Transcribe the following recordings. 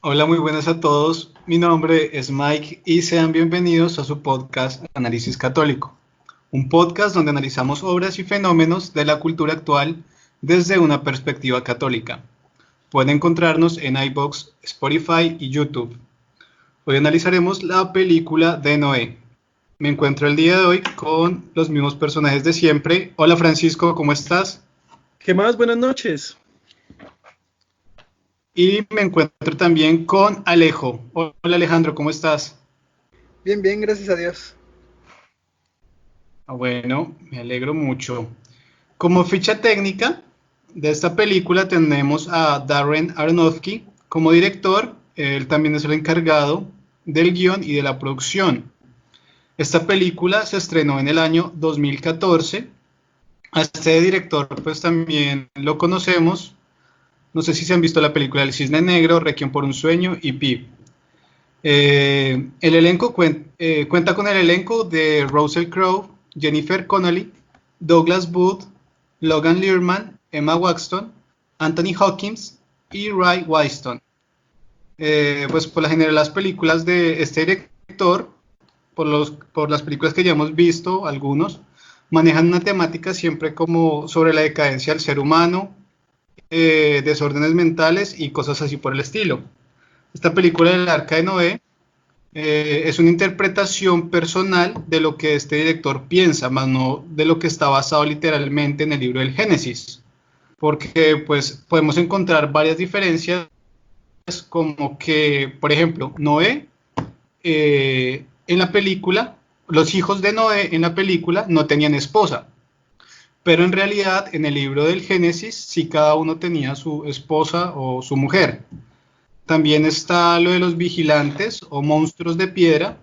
Hola, muy buenas a todos. Mi nombre es Mike y sean bienvenidos a su podcast Análisis Católico, un podcast donde analizamos obras y fenómenos de la cultura actual desde una perspectiva católica. Pueden encontrarnos en iVoox, Spotify y YouTube. Hoy analizaremos la película de Noé. Me encuentro el día de hoy con los mismos personajes de siempre. Hola Francisco, ¿cómo estás? ¿Qué más? Buenas noches. Y me encuentro también con Alejo. Hola Alejandro, ¿cómo estás? Bien, bien, gracias a Dios. Bueno, me alegro mucho. Como ficha técnica de esta película tenemos a Darren Aronofsky como director. Él también es el encargado del guión y de la producción. Esta película se estrenó en el año 2014. A este director pues también lo conocemos. No sé si se han visto la película El Cisne Negro, Requiem por un Sueño y Pi. El elenco cuenta con el elenco de Russell Crowe, Jennifer Connelly, Douglas Booth, Logan Lerman, Emma Watson, Anthony Hopkins y Ray Winstone. Pues por la general las películas de este director, por las películas que ya hemos visto, algunos, manejan una temática siempre como sobre la decadencia del ser humano, desórdenes mentales y cosas así por el estilo. Esta película del Arca de Noé es una interpretación personal de lo que este director piensa, más no de lo que está basado literalmente en el libro del Génesis, porque pues podemos encontrar varias diferencias, como que, por ejemplo, Noé en la película, los hijos de Noé en la película no tenían esposa, pero en realidad en el libro del Génesis sí cada uno tenía su esposa o su mujer. También está lo de los vigilantes o monstruos de piedra,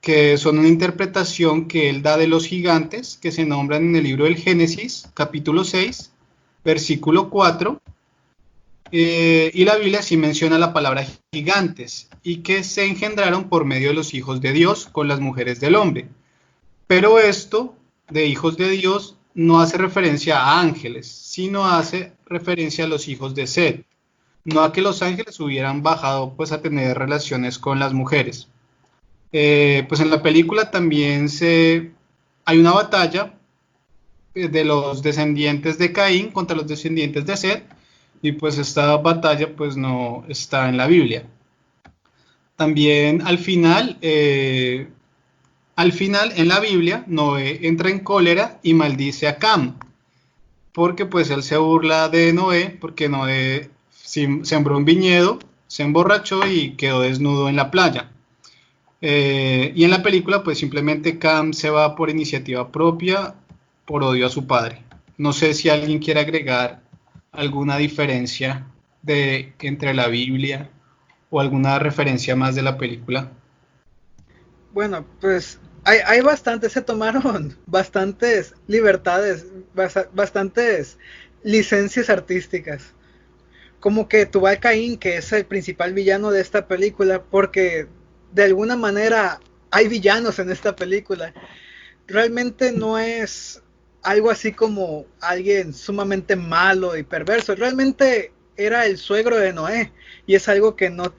que son una interpretación que él da de los gigantes que se nombran en el libro del Génesis, capítulo 6, versículo 4, y la Biblia sí menciona la palabra gigantes, y que se engendraron por medio de los hijos de Dios con las mujeres del hombre. Pero esto de hijos de Dios no hace referencia a ángeles, sino hace referencia a los hijos de Set, no a que los ángeles hubieran bajado pues a tener relaciones con las mujeres. Pues en la película también hay una batalla de los descendientes de Caín contra los descendientes de Set, y pues esta batalla pues no está en la Biblia. También al final en la Biblia Noé entra en cólera y maldice a Cam, porque pues él se burla de Noé, porque Noé sembró un viñedo, se emborrachó y quedó desnudo en la playa. Y en la película pues simplemente Cam se va por iniciativa propia, por odio a su padre. No sé si alguien quiere agregar alguna diferencia entre la Biblia o alguna referencia más de la película. Bueno, pues hay bastantes, se tomaron bastantes libertades, bastantes licencias artísticas. Como que Tubal Caín, que es el principal villano de esta película, porque de alguna manera hay villanos en esta película. Realmente no es algo así como alguien sumamente malo y perverso. Realmente era el suegro de Noé. Y es algo que no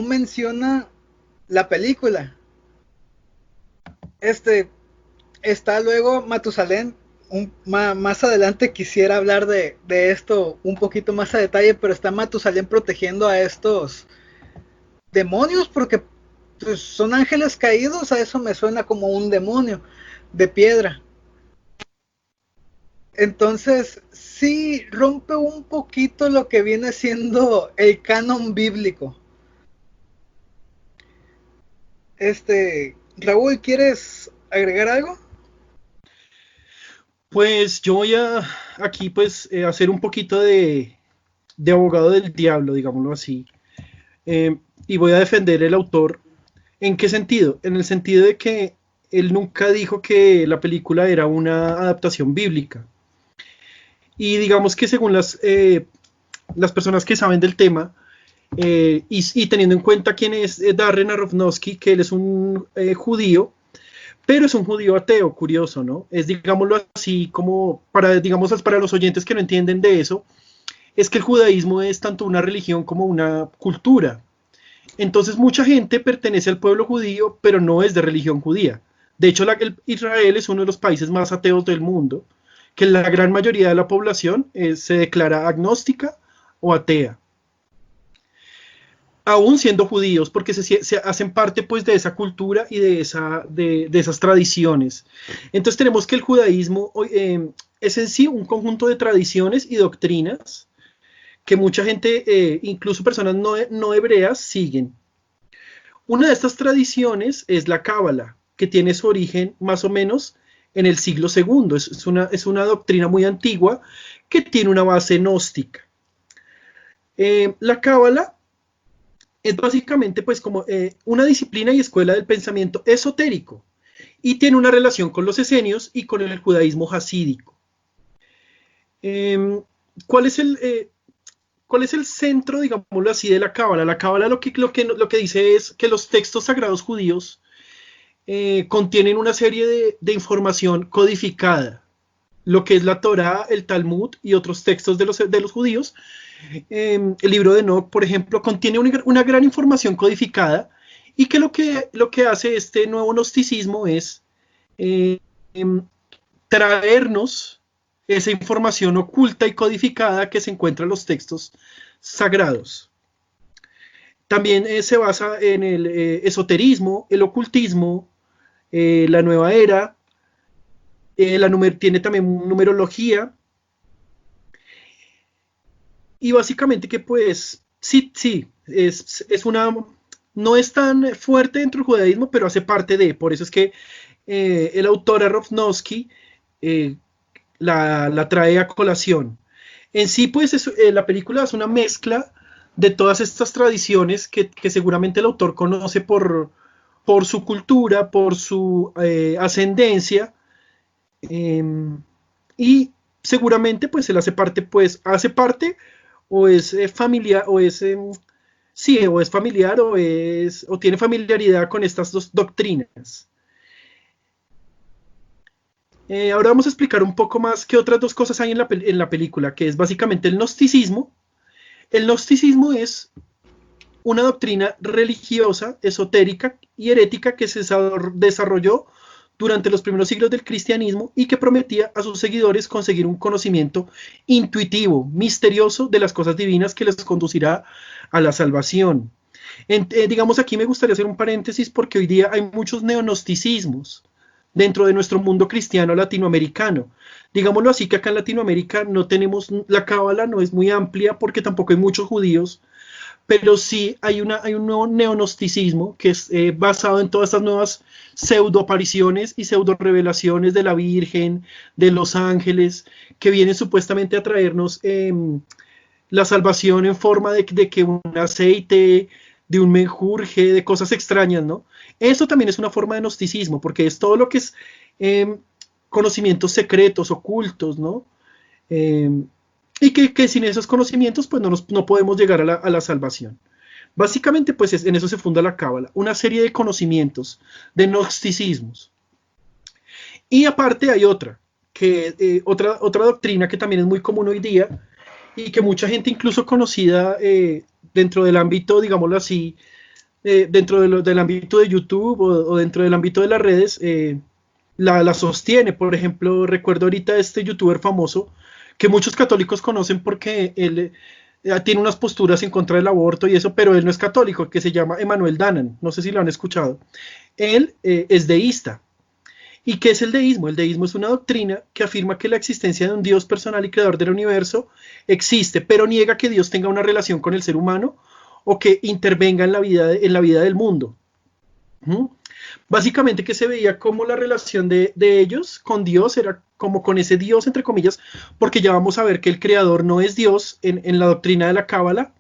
menciona la película. Este está luego Matusalén. Más adelante quisiera hablar de esto un poquito más a detalle, pero está Matusalén protegiendo a estos demonios porque pues, son ángeles caídos. A eso me suena como un demonio de piedra. Entonces sí rompe un poquito lo que viene siendo el canon bíblico. Raúl, ¿quieres agregar algo? Pues yo voy a aquí pues hacer un poquito de abogado del diablo, digámoslo así. Y voy a defender el autor. ¿En qué sentido? En el sentido de que él nunca dijo que la película era una adaptación bíblica. Y digamos que según las personas que saben del tema, y teniendo en cuenta quién es Darren Aronofsky, que él es un judío, pero es un judío ateo, curioso, ¿no? Es, digámoslo así, como para, digamos, para los oyentes que no entienden de eso, es que el judaísmo es tanto una religión como una cultura. Entonces mucha gente pertenece al pueblo judío, pero no es de religión judía. De hecho, Israel es uno de los países más ateos del mundo, que la gran mayoría de la población se declara agnóstica o atea, aún siendo judíos, porque se hacen parte pues de esa cultura y de esas tradiciones. Entonces tenemos que el judaísmo es en sí un conjunto de tradiciones y doctrinas que mucha gente, incluso personas no hebreas, siguen. Una de estas tradiciones es la Cábala, que tiene su origen más o menos en el siglo II. Es una doctrina muy antigua que tiene una base gnóstica. La Cábala es básicamente pues como una disciplina y escuela del pensamiento esotérico y tiene una relación con los esenios y con el judaísmo hasídico. ¿Cuál es el centro, digámoslo así, de la Cábala? La Cábala lo que dice es que los textos sagrados judíos contienen una serie de información codificada, lo que es la Torá, el Talmud y otros textos de los judíos. El libro de Enoch, por ejemplo, contiene una gran información codificada y que lo que hace este nuevo gnosticismo es traernos esa información oculta y codificada que se encuentra en los textos sagrados. También se basa en el esoterismo, el ocultismo, la nueva era, tiene también numerología, y básicamente que pues sí, no es tan fuerte dentro del judaísmo, pero hace parte de, por eso es que el autor Aronofsky la trae a colación. En sí, pues la película es una mezcla de todas estas tradiciones que seguramente el autor conoce por su cultura, por su ascendencia, y seguramente pues él hace parte o es familiar, o es familiar o tiene familiaridad con estas dos doctrinas. Ahora vamos a explicar un poco más qué otras dos cosas hay en la película, que es básicamente el gnosticismo. El gnosticismo es una doctrina religiosa, esotérica y herética que se desarrolló durante los primeros siglos del cristianismo y que prometía a sus seguidores conseguir un conocimiento intuitivo, misterioso de las cosas divinas que les conducirá a la salvación. Digamos, aquí me gustaría hacer un paréntesis porque hoy día hay muchos neognosticismos dentro de nuestro mundo cristiano latinoamericano. Digámoslo así, que acá en Latinoamérica no tenemos, la cábala no es muy amplia porque tampoco hay muchos judíos, pero sí hay un nuevo neognosticismo que es basado en todas estas nuevas pseudoapariciones y pseudorevelaciones de la Virgen, de los ángeles, que vienen supuestamente a traernos la salvación en forma de que un aceite, de un menjurje, de cosas extrañas, ¿no? Eso también es una forma de gnosticismo, porque es todo lo que es conocimientos secretos, ocultos, ¿no? Y que sin esos conocimientos pues no podemos llegar a la salvación. Básicamente pues en eso se funda la cábala, una serie de conocimientos, de gnosticismos. Y aparte hay otra doctrina que también es muy común hoy día y que mucha gente incluso conocida dentro del ámbito, digámoslo así, dentro del ámbito de YouTube o dentro del ámbito de las redes, la sostiene. Por ejemplo, recuerdo ahorita este youtuber famoso que muchos católicos conocen porque él tiene unas posturas en contra del aborto y eso, pero él no es católico, que se llama Emmanuel Danan, no sé si lo han escuchado. Él es deísta. ¿Y qué es el deísmo? El deísmo es una doctrina que afirma que la existencia de un Dios personal y creador del universo existe, pero niega que Dios tenga una relación con el ser humano o que intervenga en la vida del mundo. Básicamente que se veía como la relación de ellos con Dios era como con ese Dios, entre comillas, porque ya vamos a ver que el creador no es Dios en la doctrina de la cábala,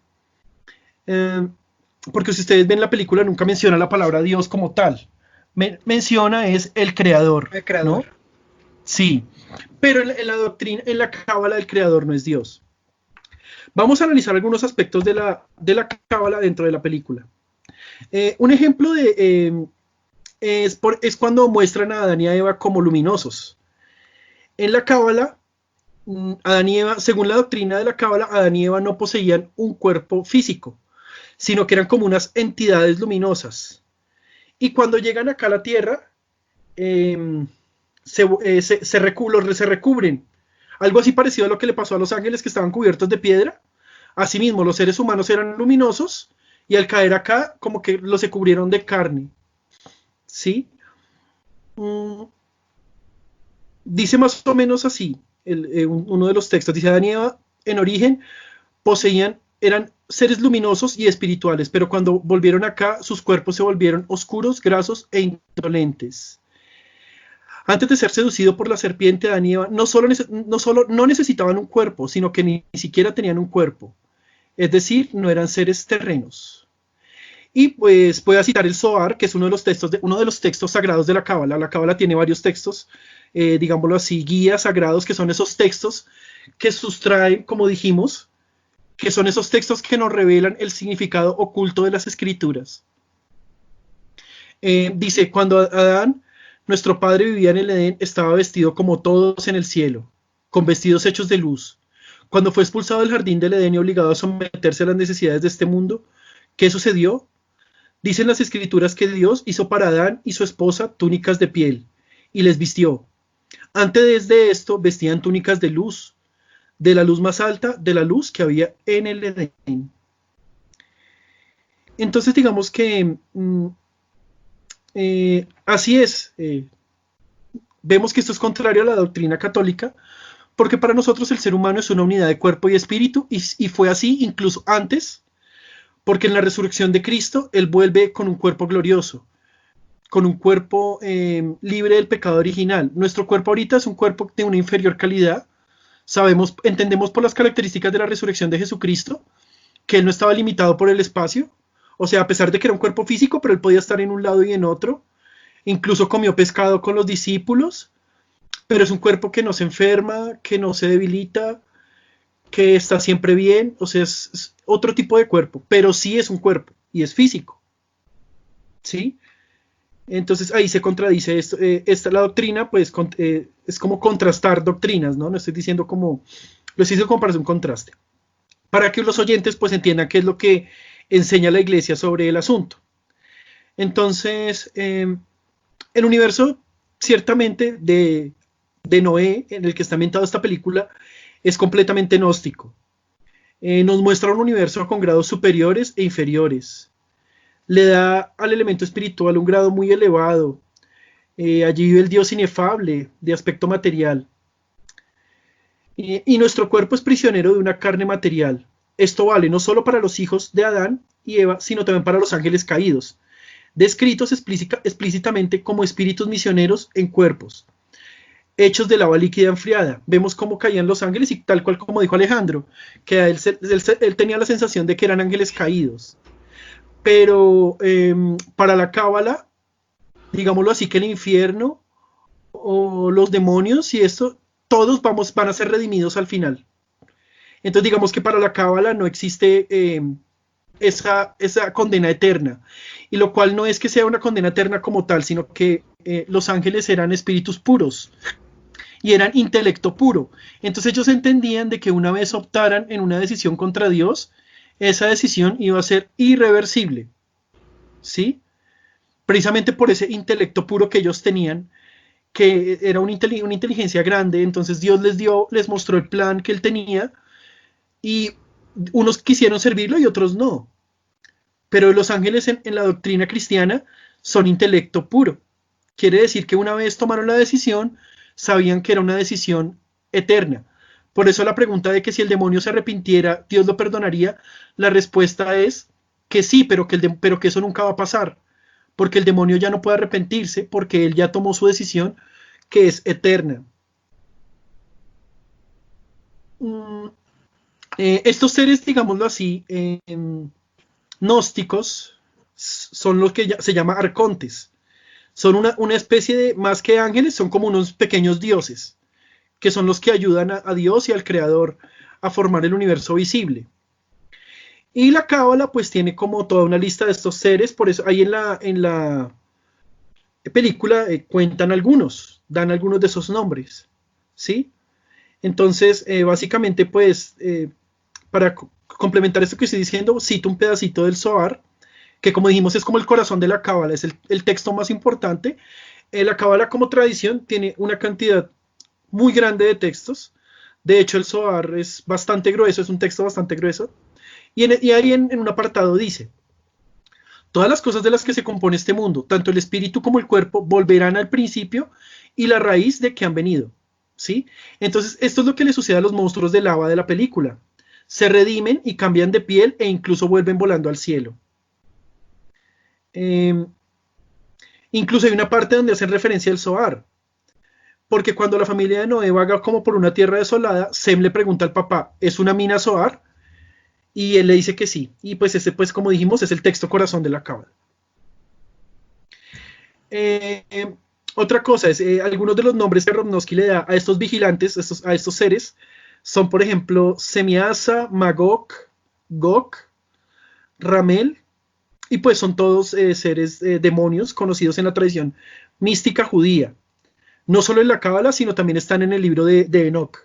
porque si ustedes ven la película nunca menciona la palabra Dios como tal, menciona es el creador. El creador. ¿No? Sí, pero en la doctrina, en la cábala el creador no es Dios. Vamos a analizar algunos aspectos de la cábala dentro de la película. Un ejemplo es cuando muestran a Adán y a Eva como luminosos. En la cábala, Adán y Eva, según la doctrina de la Cábala, Adán y Eva no poseían un cuerpo físico, sino que eran como unas entidades luminosas. Y cuando llegan acá a la Tierra, se recubren. Algo así parecido a lo que le pasó a los ángeles que estaban cubiertos de piedra. Asimismo, los seres humanos eran luminosos y al caer acá, como que los se cubrieron de carne. ¿Sí? Dice más o menos así, uno de los textos, dice: Adán y Eva en origen eran seres luminosos y espirituales, pero cuando volvieron acá, sus cuerpos se volvieron oscuros, grasos e indolentes. Antes de ser seducido por la serpiente, Adán y Eva no solo no necesitaban un cuerpo, sino que ni siquiera tenían un cuerpo. Es decir, no eran seres terrenos. Y pues voy a citar el Zohar, que es uno de los textos sagrados de la Cábala. La Cábala tiene varios textos, digámoslo así, guías sagrados, que son esos textos que sustraen, como dijimos, que son esos textos que nos revelan el significado oculto de las escrituras. Dice: cuando Adán, nuestro padre, vivía en el Edén, estaba vestido como todos en el cielo, con vestidos hechos de luz. Cuando fue expulsado del jardín del Edén y obligado a someterse a las necesidades de este mundo, ¿qué sucedió? Dicen las escrituras que Dios hizo para Adán y su esposa túnicas de piel y les vistió. Antes de esto vestían túnicas de luz, de la luz más alta, de la luz que había en el Edén. Entonces digamos que así es. Vemos que esto es contrario a la doctrina católica, porque para nosotros el ser humano es una unidad de cuerpo y espíritu, y fue así incluso antes, porque en la resurrección de Cristo, Él vuelve con un cuerpo glorioso, con un cuerpo libre del pecado original. Nuestro cuerpo ahorita es un cuerpo de una inferior calidad. Entendemos por las características de la resurrección de Jesucristo, que Él no estaba limitado por el espacio. O sea, a pesar de que era un cuerpo físico, pero Él podía estar en un lado y en otro. Incluso comió pescado con los discípulos, pero es un cuerpo que no se enferma, que no se debilita, que está siempre bien. O sea, es otro tipo de cuerpo, pero sí es un cuerpo y es físico. ¿Sí? Entonces ahí se contradice esto. La doctrina, pues, es como contrastar doctrinas, ¿no? No estoy diciendo como, lo estoy diciendo como para hacer un contraste, para que los oyentes, pues, entiendan qué es lo que enseña la iglesia sobre el asunto. Entonces, el universo, ciertamente, de Noé, en el que está ambientada esta película, es completamente gnóstico. Nos muestra un universo con grados superiores e inferiores. Le da al elemento espiritual un grado muy elevado. Allí vive el Dios inefable, de aspecto material. Y nuestro cuerpo es prisionero de una carne material. Esto vale no solo para los hijos de Adán y Eva, sino también para los ángeles caídos, descritos explícitamente como espíritus misioneros en cuerpos, hechos de lava líquida enfriada. Vemos cómo caían los ángeles, y tal cual como dijo Alejandro, que él tenía la sensación de que eran ángeles caídos. Pero para la Cábala, digámoslo así, que el infierno o los demonios y esto, todos van a ser redimidos al final. Entonces digamos que para la Cábala no existe esa condena eterna, y lo cual no es que sea una condena eterna como tal, sino que los ángeles eran espíritus puros y eran intelecto puro. Entonces ellos entendían de que una vez optaran en una decisión contra Dios, esa decisión iba a ser irreversible, ¿sí? Precisamente por ese intelecto puro que ellos tenían, que era una inteligencia grande. Entonces Dios les mostró el plan que Él tenía, y unos quisieron servirlo y otros no. Pero los ángeles en la doctrina cristiana son intelecto puro. Quiere decir que una vez tomaron la decisión, sabían que era una decisión eterna. Por eso la pregunta de que si el demonio se arrepintiera, ¿Dios lo perdonaría? La respuesta es que sí, pero que eso nunca va a pasar, porque el demonio ya no puede arrepentirse, porque él ya tomó su decisión, que es eterna. Estos seres, digámoslo así, gnósticos, son los que se llama arcontes. Son una especie de, más que ángeles, son como unos pequeños dioses, que son los que ayudan a Dios y al Creador a formar el universo visible. Y la Cábala pues tiene como toda una lista de estos seres. Por eso ahí en la película cuentan algunos, dan algunos de esos nombres, ¿sí? Entonces, básicamente, pues, para complementar esto que estoy diciendo, cito un pedacito del Zohar, que como dijimos es como el corazón de la Cábala, es el texto más importante. La Cábala como tradición tiene una cantidad muy grande de textos. De hecho, el Zohar es bastante grueso, es un texto bastante grueso. Y ahí en un apartado dice, todas las cosas de las que se compone este mundo, tanto el espíritu como el cuerpo, volverán al principio y la raíz de que han venido. ¿Sí? Entonces, esto es lo que le sucede a los monstruos de lava de la película. Se redimen y cambian de piel e incluso vuelven volando al cielo. Incluso hay una parte donde hacen referencia al Zohar. Porque cuando la familia de Noé vaga como por una tierra desolada, Sem le pregunta al papá, ¿es una mina Zohar? Y él le dice que sí. Y pues ese, pues como dijimos, es el texto corazón de la cábala. Otra cosa es, algunos de los nombres que Aronofsky le da a estos vigilantes, a estos seres, son por ejemplo Semiasa, Magog, Gog, Ramel, y pues son todos seres demonios conocidos en la tradición mística judía. No solo en la cábala, sino también están en el libro de Enoch.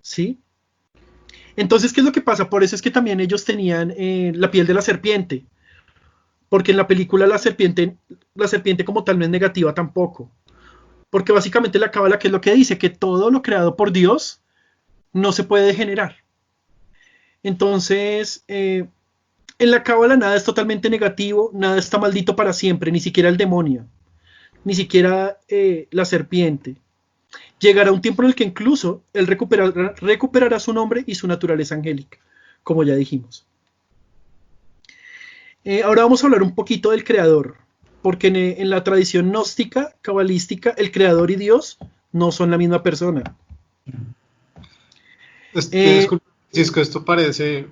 ¿Sí? Entonces, ¿qué es lo que pasa? Por eso es que también ellos tenían la piel de la serpiente. Porque en la película la serpiente como tal no es negativa tampoco. Porque básicamente la cábala, ¿qué es lo que dice? Que todo lo creado por Dios no se puede degenerar. Entonces, en la cábala nada es totalmente negativo, nada está maldito para siempre, ni siquiera el demonio, ni siquiera la serpiente. Llegará un tiempo en el que incluso él recuperará su nombre y su naturaleza angélica, como ya dijimos. Ahora vamos a hablar un poquito del creador, porque en la tradición gnóstica, cabalística, el creador y Dios no son la misma persona. Disculpa, Francisco, esto parece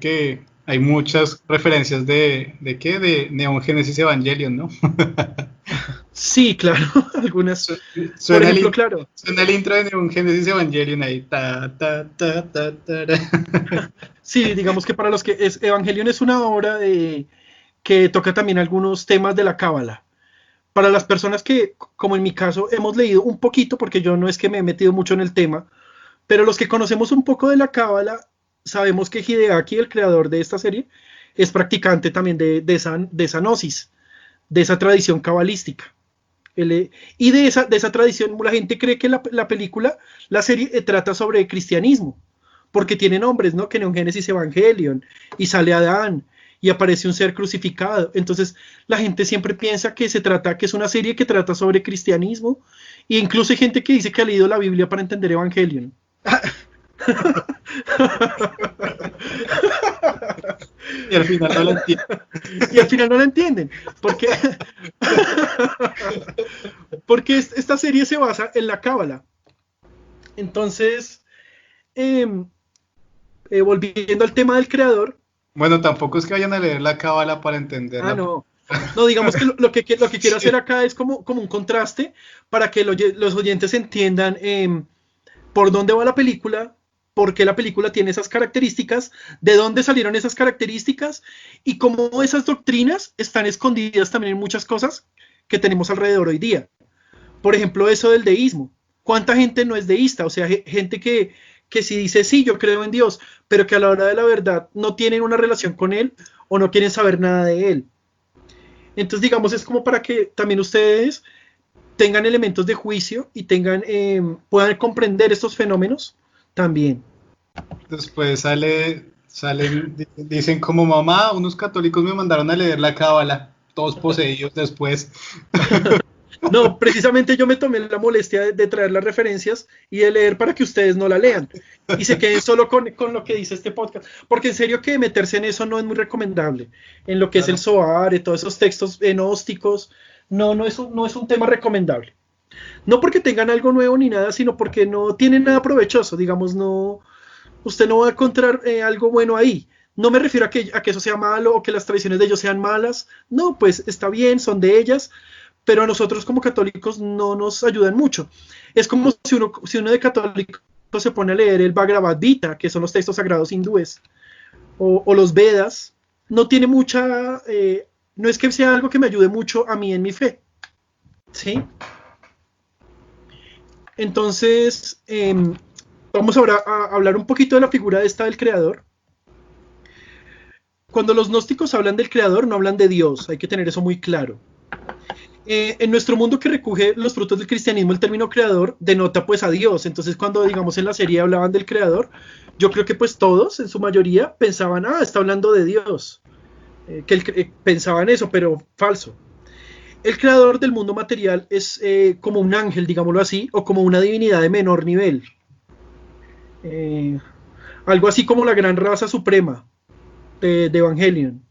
que hay muchas referencias de ¿qué? De Neon Genesis Evangelion, ¿no? Sí, claro, algunas. Suena Por ejemplo, claro. Suena el intro de Neon Genesis Evangelion ahí. Ta, ta, ta, ta, ta. Sí, digamos que para los que Evangelion es una obra que toca también algunos temas de la cábala. Para las personas que, como en mi caso, hemos leído un poquito, porque yo no es que me he metido mucho en el tema, pero los que conocemos un poco de la cábala, sabemos que Hideaki, el creador de esta serie, es practicante también de esa gnosis, de esa tradición cabalística. Y de esa tradición, la gente cree que la película, la serie, trata sobre cristianismo, porque tiene nombres, ¿no? Que Neon Genesis Evangelion, y sale Adán, y aparece un ser crucificado. Entonces, la gente siempre piensa que que es una serie que trata sobre cristianismo, e incluso hay gente que dice que ha leído la Biblia para entender Evangelion. Y al final no lo entienden. Y al final no la entienden. Porque esta serie se basa en la cábala. Entonces, volviendo al tema del creador. Bueno, tampoco es que vayan a leer la cábala para entenderla. No. No, digamos que lo que quiero hacer acá es como un contraste para que los oyentes entiendan por dónde va la película, por qué la película tiene esas características, de dónde salieron esas características y cómo esas doctrinas están escondidas también en muchas cosas que tenemos alrededor hoy día. Por ejemplo, eso del deísmo. ¿Cuánta gente no es deísta? O sea, gente que si dice sí, yo creo en Dios, pero que a la hora de la verdad no tienen una relación con Él o no quieren saber nada de Él. Entonces, digamos, es como para que también ustedes tengan elementos de juicio y puedan comprender estos fenómenos también. Después dicen como mamá, unos católicos me mandaron a leer la cábala, todos poseídos después. No, precisamente yo me tomé la molestia de traer las referencias y de leer para que ustedes no la lean y se queden solo con lo que dice este podcast, porque en serio que meterse en eso no es muy recomendable, en lo que es el Zohar y todos esos textos gnósticos, no es un tema recomendable. No porque tengan algo nuevo ni nada, sino porque no tienen nada provechoso, digamos, usted no va a encontrar algo bueno ahí. No me refiero a que eso sea malo o que las tradiciones de ellos sean malas, no, pues está bien, son de ellas, pero a nosotros como católicos no nos ayudan mucho. Es como si uno de católico se pone a leer el Bhagavad Gita, que son los textos sagrados hindúes, o los Vedas, no tiene mucha, no es que sea algo que me ayude mucho a mí en mi fe, ¿sí? Entonces, Vamos ahora a hablar un poquito de la figura esta del creador. Cuando los gnósticos hablan del creador, no hablan de Dios, hay que tener eso muy claro. En nuestro mundo que recoge los frutos del cristianismo, el término creador denota pues a Dios. Entonces cuando digamos en la serie hablaban del creador, yo creo que pues todos en su mayoría pensaban, está hablando de Dios, pensaban eso, pero falso. El creador del mundo material es como un ángel, digámoslo así, o como una divinidad de menor nivel. Algo así como la gran raza suprema de Evangelion.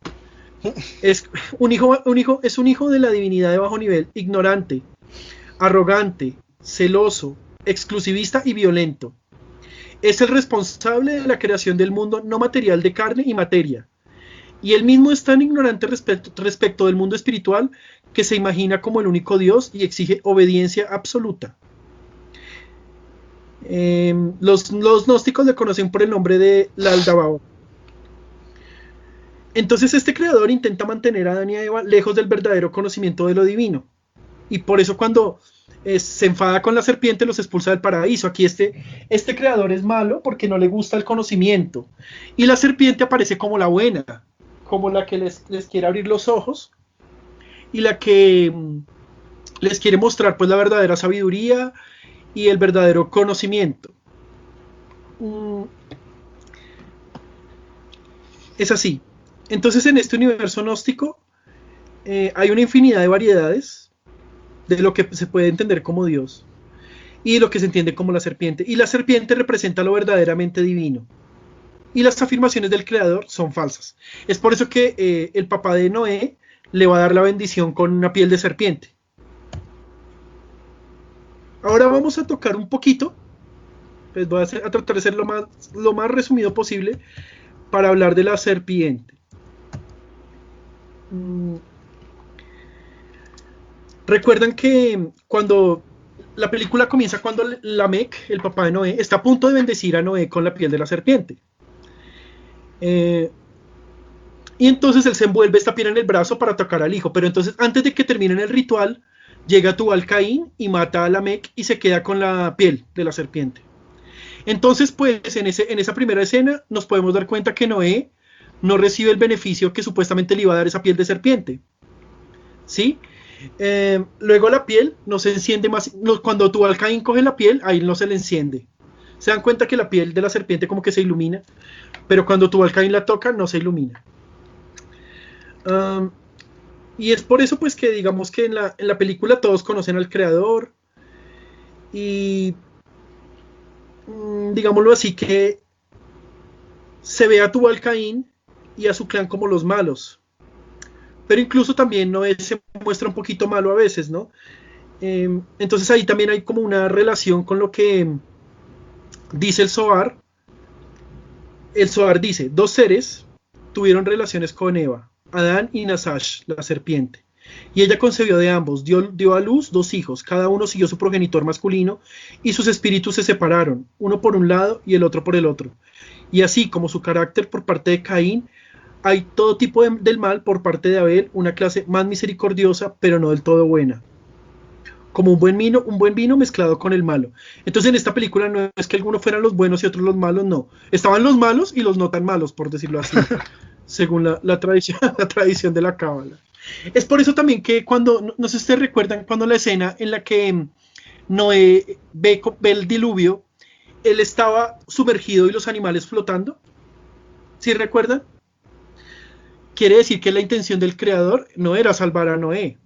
Es un hijo de la divinidad de bajo nivel, ignorante, arrogante, celoso, exclusivista y violento. Es el responsable de la creación del mundo no material de carne y materia. Y él mismo es tan ignorante respecto del mundo espiritual que se imagina como el único Dios y exige obediencia absoluta. Los gnósticos le conocen por el nombre de Laldabaoth. Entonces este creador intenta mantener a Adán y a Eva lejos del verdadero conocimiento de lo divino. Y por eso cuando se enfada con la serpiente los expulsa del paraíso. Aquí este creador es malo porque no le gusta el conocimiento. Y la serpiente aparece como la buena, como la que les quiere abrir los ojos y la que les quiere mostrar pues la verdadera sabiduría y el verdadero conocimiento. Es así. Entonces en este universo gnóstico hay una infinidad de variedades de lo que se puede entender como Dios y de lo que se entiende como la serpiente. Y la serpiente representa lo verdaderamente divino. Y las afirmaciones del creador son falsas. Es por eso que el papá de Noé le va a dar la bendición con una piel de serpiente. Ahora vamos a tocar un poquito, pues voy a tratar de ser lo más resumido posible para hablar de la serpiente. Recuerdan que cuando la película comienza cuando Lamec, el papá de Noé, está a punto de bendecir a Noé con la piel de la serpiente. Y entonces él se envuelve esta piel en el brazo para tocar al hijo, pero entonces antes de que terminen el ritual, llega Tubal Caín y mata a Lamec y se queda con la piel de la serpiente. Entonces pues en esa primera escena nos podemos dar cuenta que Noé no recibe el beneficio que supuestamente le iba a dar esa piel de serpiente. ¿Sí? Luego la piel no se enciende más. Cuando Tubal Caín coge la piel, ahí no se le enciende. Se dan cuenta que la piel de la serpiente como que se ilumina, pero cuando Tubal Caín la toca, no se ilumina. Y es por eso pues que digamos que en la película todos conocen al creador y digámoslo así que se ve a Tubal Caín y a su clan como los malos. Pero incluso también Noé se muestra un poquito malo a veces, ¿no? Entonces ahí también hay como una relación con lo que dice el Zohar. El Zohar dice, 2 seres tuvieron relaciones con Eva, Adán y Nasash, la serpiente. Y ella concebió de ambos, dio a luz 2 hijos, cada uno siguió su progenitor masculino y sus espíritus se separaron, uno por un lado y el otro por el otro. Y así como su carácter por parte de Caín, hay todo tipo del mal por parte de Abel, una clase más misericordiosa, pero no del todo buena. Como un buen vino mezclado con el malo. Entonces en esta película no es que algunos fueran los buenos y otros los malos, no. Estaban los malos y los no tan malos, por decirlo así, según la tradición de la cábala. Es por eso también que cuando, no sé si ustedes recuerdan, cuando la escena en la que Noé ve el diluvio, él estaba sumergido y los animales flotando. ¿Sí recuerdan? Quiere decir que la intención del creador no era salvar a Noé.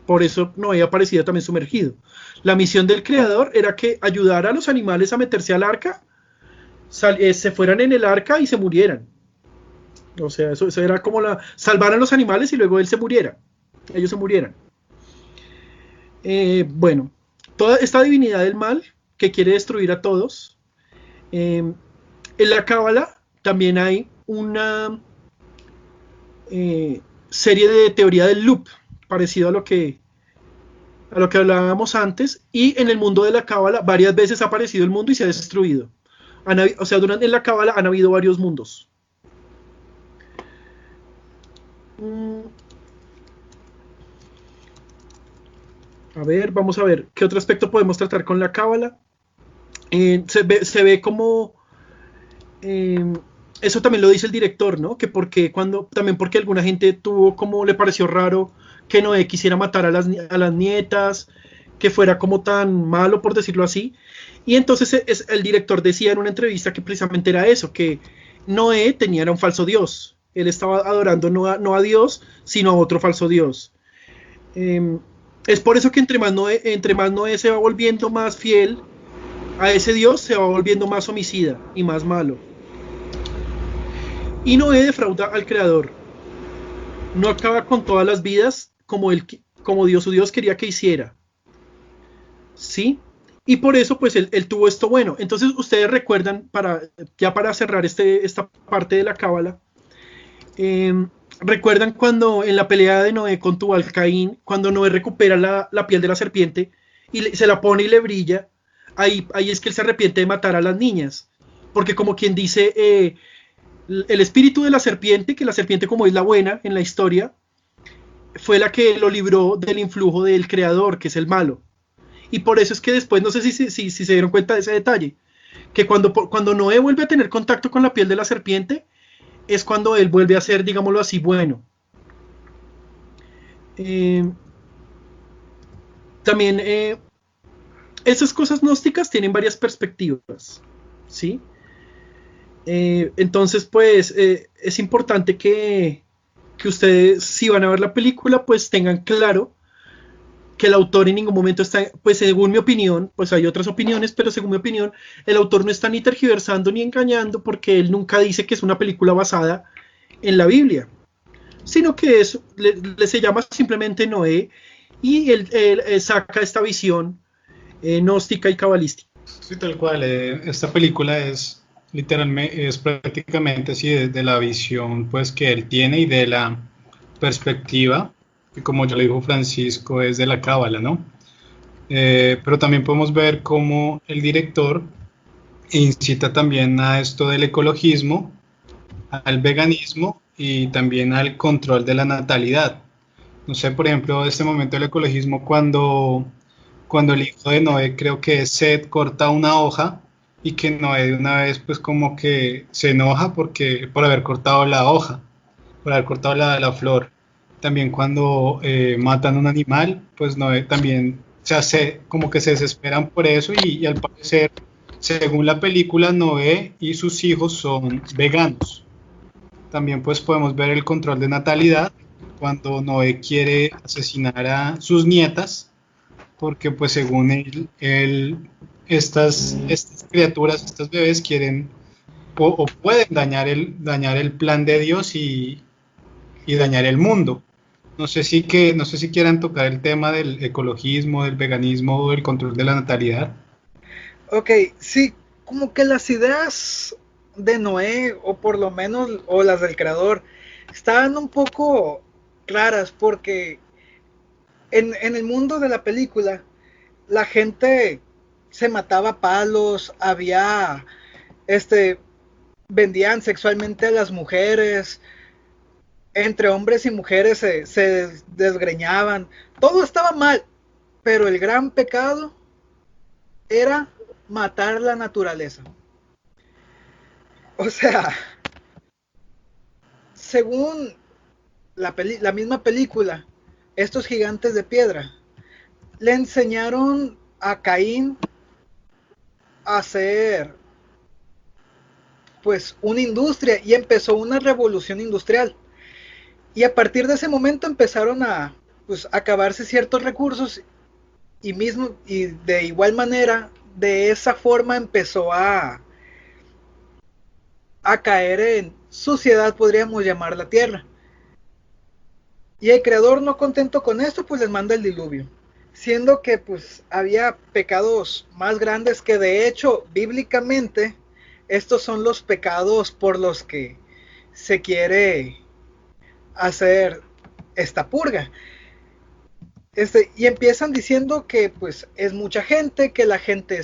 Por eso Noé aparecía también sumergido. La misión del creador era que ayudara a los animales a meterse al arca, se fueran en el arca y se murieran. O sea, eso era como salvar a los animales y luego él se muriera. Ellos se murieran. Bueno, toda esta divinidad del mal que quiere destruir a todos. En la cábala también hay una serie de teoría del loop, parecido a lo que hablábamos antes, y en el mundo de la cábala varias veces ha aparecido el mundo y se ha destruido. O sea, en la cábala han habido varios mundos. A ver, vamos a ver qué otro aspecto podemos tratar con la cábala. Se ve como eh, eso también lo dice el director, ¿no? Que también porque alguna gente tuvo como le pareció raro que Noé quisiera matar a las nietas, que fuera como tan malo, por decirlo así. Y entonces el director decía en una entrevista que precisamente era eso, que Noé era un falso dios. Él estaba adorando no a Dios, sino a otro falso dios. Eh, es por eso que entre más Noé se va volviendo más fiel a ese dios, se va volviendo más homicida y más malo. Y Noé defrauda al creador. No acaba con todas las vidas como Dios su Dios quería que hiciera. ¿Sí? Y por eso, pues, él tuvo esto bueno. Entonces, ustedes recuerdan, ya para cerrar esta parte de la cábala, recuerdan cuando en la pelea de Noé con Tubal Caín, cuando Noé recupera la piel de la serpiente y se la pone y le brilla, ahí es que él se arrepiente de matar a las niñas. Porque como quien dice, el espíritu de la serpiente, que la serpiente como es la buena en la historia, fue la que lo libró del influjo del creador, que es el malo. Y por eso es que después, no sé si se dieron cuenta de ese detalle, que cuando Noé vuelve a tener contacto con la piel de la serpiente, es cuando él vuelve a ser, digámoslo así, bueno. También esas cosas gnósticas tienen varias perspectivas, ¿sí? Entonces, pues, es importante que ustedes, si van a ver la película, pues tengan claro que el autor en ningún momento está, pues según mi opinión, pues hay otras opiniones, pero según mi opinión, el autor no está ni tergiversando ni engañando porque él nunca dice que es una película basada en la Biblia, sino que se llama simplemente Noé y él saca esta visión gnóstica y cabalística. Sí, tal cual. Esta película es literalmente, es prácticamente así desde la visión pues que él tiene y de la perspectiva, que como ya le dijo Francisco, es de la cábala, ¿no? Pero también podemos ver cómo el director incita también a esto del ecologismo, al veganismo y también al control de la natalidad. No sé, por ejemplo, este momento del ecologismo cuando el hijo de Noé, creo que es Seth, corta una hoja y que Noé de una vez pues como que se enoja por haber cortado la hoja, por haber cortado la flor. También cuando matan un animal, pues Noé también se hace como que se desesperan por eso y al parecer, según la película, Noé y sus hijos son veganos. También pues podemos ver el control de natalidad cuando Noé quiere asesinar a sus nietas porque pues según estas criaturas, estos bebés quieren o pueden dañar el plan de Dios y dañar el mundo. No sé si quieran tocar el tema del ecologismo, del veganismo o del control de la natalidad. Ok, sí, como que las ideas de Noé, o por lo menos, o las del creador, estaban un poco claras porque en el mundo de la película la gente se mataba a palos, había, vendían sexualmente a las mujeres, entre hombres y mujeres se desgreñaban, todo estaba mal, pero el gran pecado era matar la naturaleza. O sea, según la misma película, estos gigantes de piedra le enseñaron a Caín a hacer pues una industria y empezó una revolución industrial. Y a partir de ese momento empezaron a pues acabarse ciertos recursos y de igual manera de esa forma empezó a caer en suciedad, podríamos llamar la tierra. Y el creador, no contento con esto, pues les manda el diluvio, siendo que pues había pecados más grandes que de hecho bíblicamente estos son los pecados por los que se quiere hacer esta purga. Y empiezan diciendo que pues es mucha gente, que la gente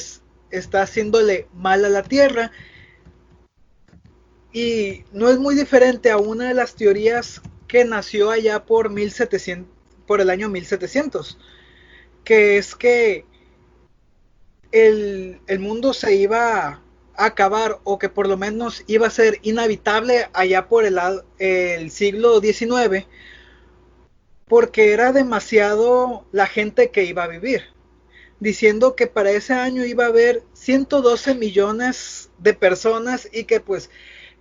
está haciéndole mal a la tierra, y no es muy diferente a una de las teorías que nació allá por 1700, por el año 1700, que es que el mundo se iba a acabar, o que por lo menos iba a ser inhabitable allá por el siglo XIX, porque era demasiado la gente que iba a vivir, diciendo que para ese año iba a haber 112 millones de personas y que pues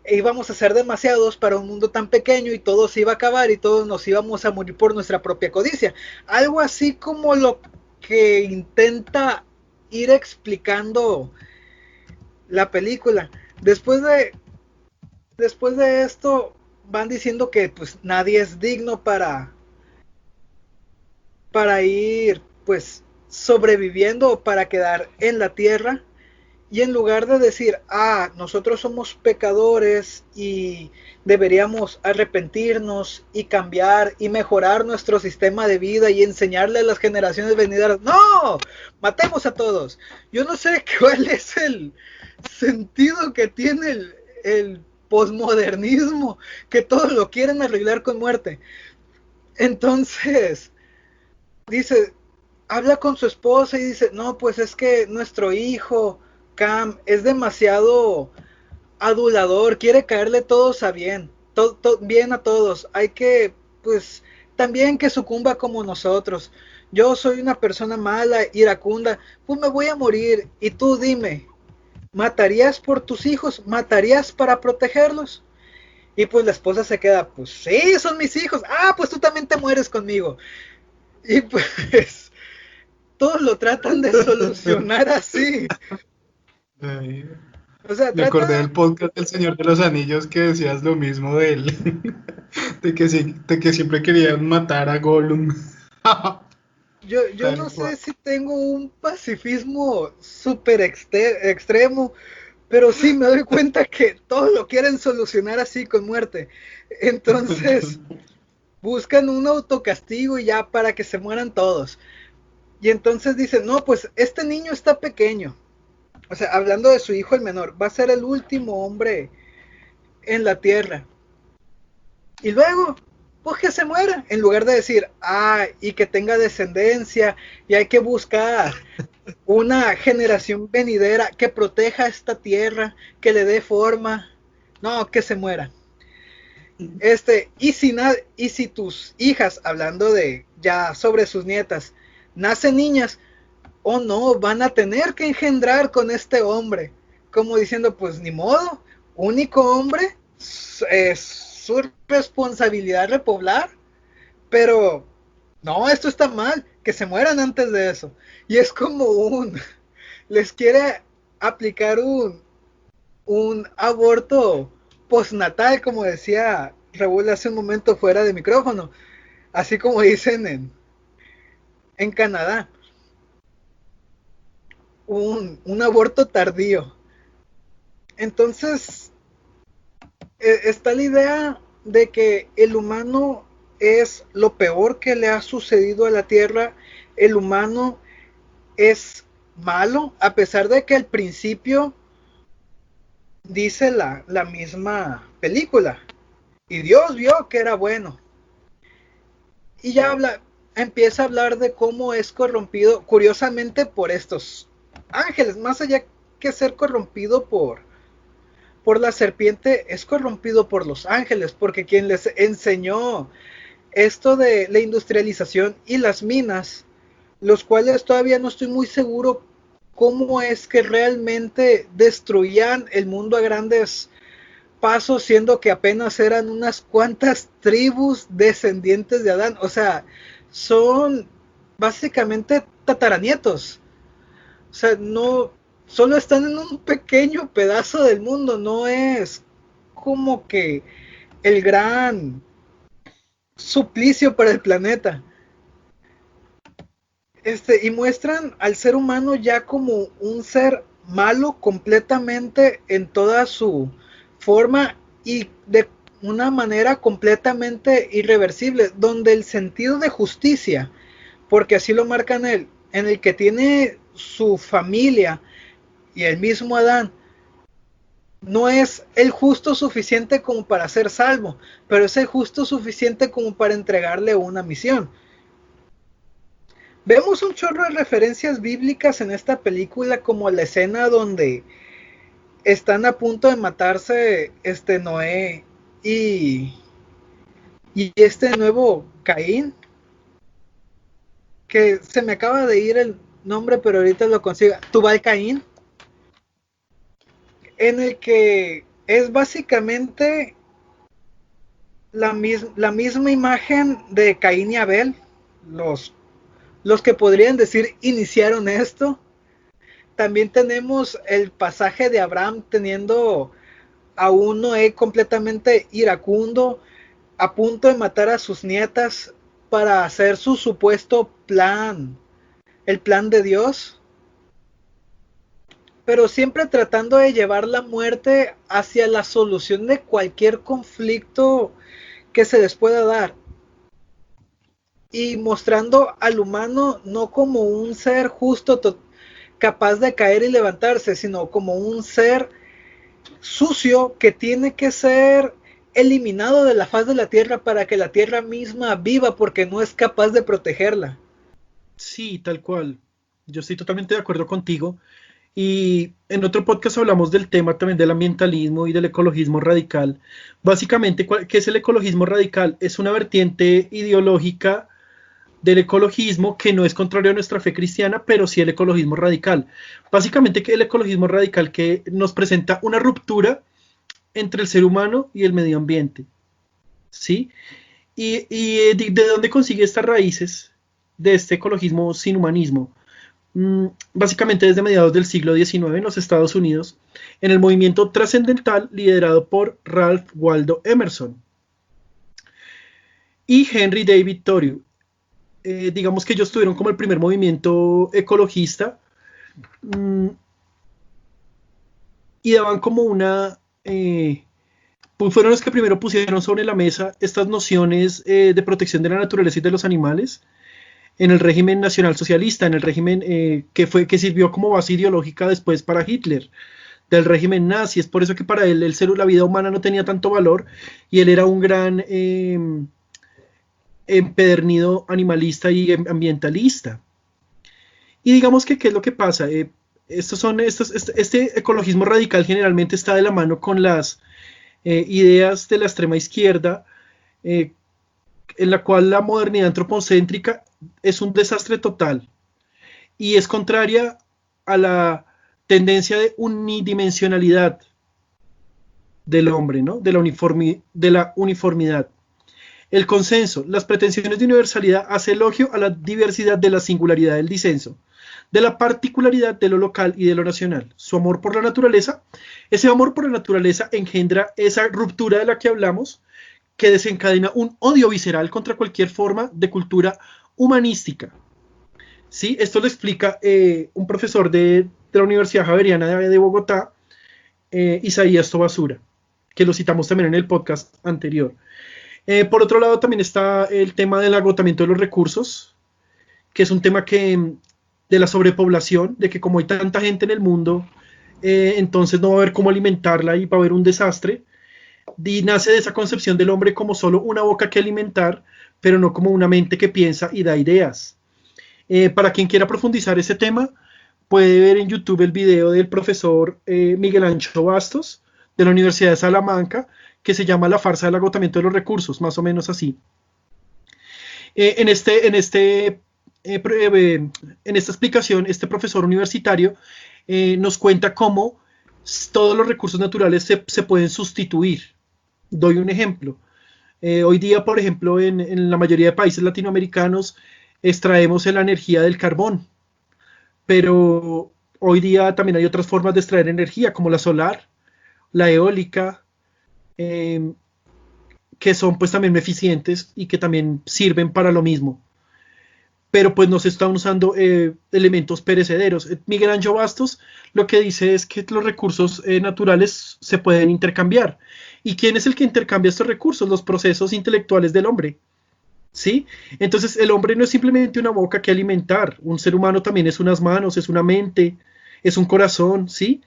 íbamos a ser demasiados para un mundo tan pequeño y todo se iba a acabar y todos nos íbamos a morir por nuestra propia codicia. Algo así como lo que intenta ir explicando la película. Después de esto van diciendo que pues nadie es digno para ir pues sobreviviendo o para quedar en la tierra. Y en lugar de decir, nosotros somos pecadores y deberíamos arrepentirnos y cambiar y mejorar nuestro sistema de vida y enseñarle a las generaciones venideras, no, matemos a todos. Yo no sé cuál es el sentido que tiene el posmodernismo, que todo lo quieren arreglar con muerte. Entonces, dice, habla con su esposa y dice, no, pues es que nuestro hijo Cam es demasiado adulador, quiere caerle todos a bien, bien a todos, hay que, pues, también que sucumba como nosotros. Yo soy una persona mala, iracunda, pues me voy a morir, y tú dime, ¿matarías por tus hijos? ¿Matarías para protegerlos? Y pues la esposa se queda, pues sí, son mis hijos, pues tú también te mueres conmigo. Y pues todos lo tratan de solucionar así. Ay, O sea, me acordé trata. del podcast del Señor de los Anillos que decías lo mismo de él, de que siempre querían matar a Gollum. Yo Tal no cual. sé si tengo un pacifismo súper extremo, pero sí me doy cuenta que todos lo quieren solucionar así con muerte. Entonces buscan un autocastigo y ya para que se mueran todos. Y entonces dicen, no, pues este niño está pequeño. O sea, hablando de su hijo el menor, va a ser el último hombre en la tierra. Y luego, pues que se muera, en lugar de decir, y que tenga descendencia, y hay que buscar una generación venidera que proteja esta tierra, que le dé forma. No, que se muera. Y si tus hijas, hablando de ya sobre sus nietas, nacen niñas, o no, van a tener que engendrar con este hombre. Como diciendo, pues ni modo, único hombre, es su responsabilidad repoblar, pero no, esto está mal, que se mueran antes de eso. Y es como les quiere aplicar un aborto postnatal, como decía Raúl hace un momento fuera de micrófono, así como dicen en Canadá, un aborto tardío. Entonces, está la idea de que el humano es lo peor que le ha sucedido a la Tierra. El humano es malo, a pesar de que al principio dice la misma película. Y Dios vio que era bueno. Y ya empieza a hablar de cómo es corrompido, curiosamente, por estos ángeles, más allá que ser corrompido por la serpiente, es corrompido por los ángeles, porque quien les enseñó esto de la industrialización y las minas, los cuales todavía no estoy muy seguro cómo es que realmente destruían el mundo a grandes pasos, siendo que apenas eran unas cuantas tribus descendientes de Adán. O sea, son básicamente tataranietos. O sea, no, solo están en un pequeño pedazo del mundo, no es como que el gran suplicio para el planeta. Y muestran al ser humano ya como un ser malo completamente en toda su forma y de una manera completamente irreversible, donde el sentido de justicia, porque así lo marcan él, en el que tiene su familia y el mismo Adán, no es el justo suficiente como para ser salvo, pero es el justo suficiente como para entregarle una misión. Vemos un chorro de referencias bíblicas en esta película, como la escena donde están a punto de matarse Noé y este nuevo Caín, que se me acaba de ir el nombre, pero ahorita lo consigo, Tubal Caín, en el que es básicamente la misma imagen de Caín y Abel, los que podrían decir iniciaron esto. También tenemos el pasaje de Abraham teniendo a un Noé completamente iracundo, a punto de matar a sus nietas para hacer su supuesto plan, el plan de Dios, pero siempre tratando de llevar la muerte hacia la solución de cualquier conflicto que se les pueda dar, y mostrando al humano no como un ser justo capaz de caer y levantarse, sino como un ser sucio que tiene que ser eliminado de la faz de la tierra para que la tierra misma viva, porque no es capaz de protegerla. Sí, tal cual. Yo estoy totalmente de acuerdo contigo. Y en otro podcast hablamos del tema también del ambientalismo y del ecologismo radical. Básicamente, ¿qué es el ecologismo radical? Es una vertiente ideológica del ecologismo que no es contrario a nuestra fe cristiana, pero sí el ecologismo radical. Básicamente que el ecologismo radical que nos presenta una ruptura entre el ser humano y el medio ambiente. ¿Sí? ¿Y de dónde consigue estas raíces de este ecologismo sin humanismo? Básicamente desde mediados del siglo XIX en los Estados Unidos, en el movimiento trascendental liderado por Ralph Waldo Emerson y Henry David Thoreau. Digamos que ellos tuvieron como el primer movimiento ecologista, y daban como una... pues fueron los que primero pusieron sobre la mesa estas nociones de protección de la naturaleza y de los animales en el régimen nacionalsocialista, en el régimen que sirvió como base ideológica después para Hitler, del régimen nazi. Es por eso que para él la vida humana no tenía tanto valor, y él era un gran empedernido animalista y ambientalista. Y digamos que, ¿qué es lo que pasa? Este ecologismo radical generalmente está de la mano con las ideas de la extrema izquierda, en la cual la modernidad antropocéntrica es un desastre total y es contraria a la tendencia de unidimensionalidad del hombre, ¿no? de la uniformidad. El consenso, las pretensiones de universalidad, hace elogio a la diversidad de la singularidad del disenso, de la particularidad de lo local y de lo nacional. Su amor por la naturaleza, ese amor por la naturaleza engendra esa ruptura de la que hablamos, que desencadena un odio visceral contra cualquier forma de cultura humanística. ¿Sí? Esto lo explica un profesor de la Universidad Javeriana de Bogotá, Isaías Tobasura, que lo citamos también en el podcast anterior. Por otro lado, también está el tema del agotamiento de los recursos, que es un tema de la sobrepoblación, de que como hay tanta gente en el mundo, entonces no va a haber cómo alimentarla y va a haber un desastre. Y nace de esa concepción del hombre como solo una boca que alimentar, pero no como una mente que piensa y da ideas. Para quien quiera profundizar ese tema, puede ver en YouTube el video del profesor Miguel Ancho Bastos, de la Universidad de Salamanca, que se llama La farsa del agotamiento de los recursos, más o menos así. En esta explicación, este profesor universitario nos cuenta cómo todos los recursos naturales se pueden sustituir. Doy un ejemplo. Hoy día, por ejemplo, en la mayoría de países latinoamericanos extraemos la energía del carbón, pero hoy día también hay otras formas de extraer energía, como la solar, la eólica, que son pues también eficientes y que también sirven para lo mismo, pero pues no se están usando elementos perecederos. Miguel Ancho Bastos lo que dice es que los recursos naturales se pueden intercambiar. ¿Y quién es el que intercambia estos recursos? Los procesos intelectuales del hombre, ¿sí? Entonces el hombre no es simplemente una boca que alimentar, un ser humano también es unas manos, es una mente, es un corazón, ¿sí?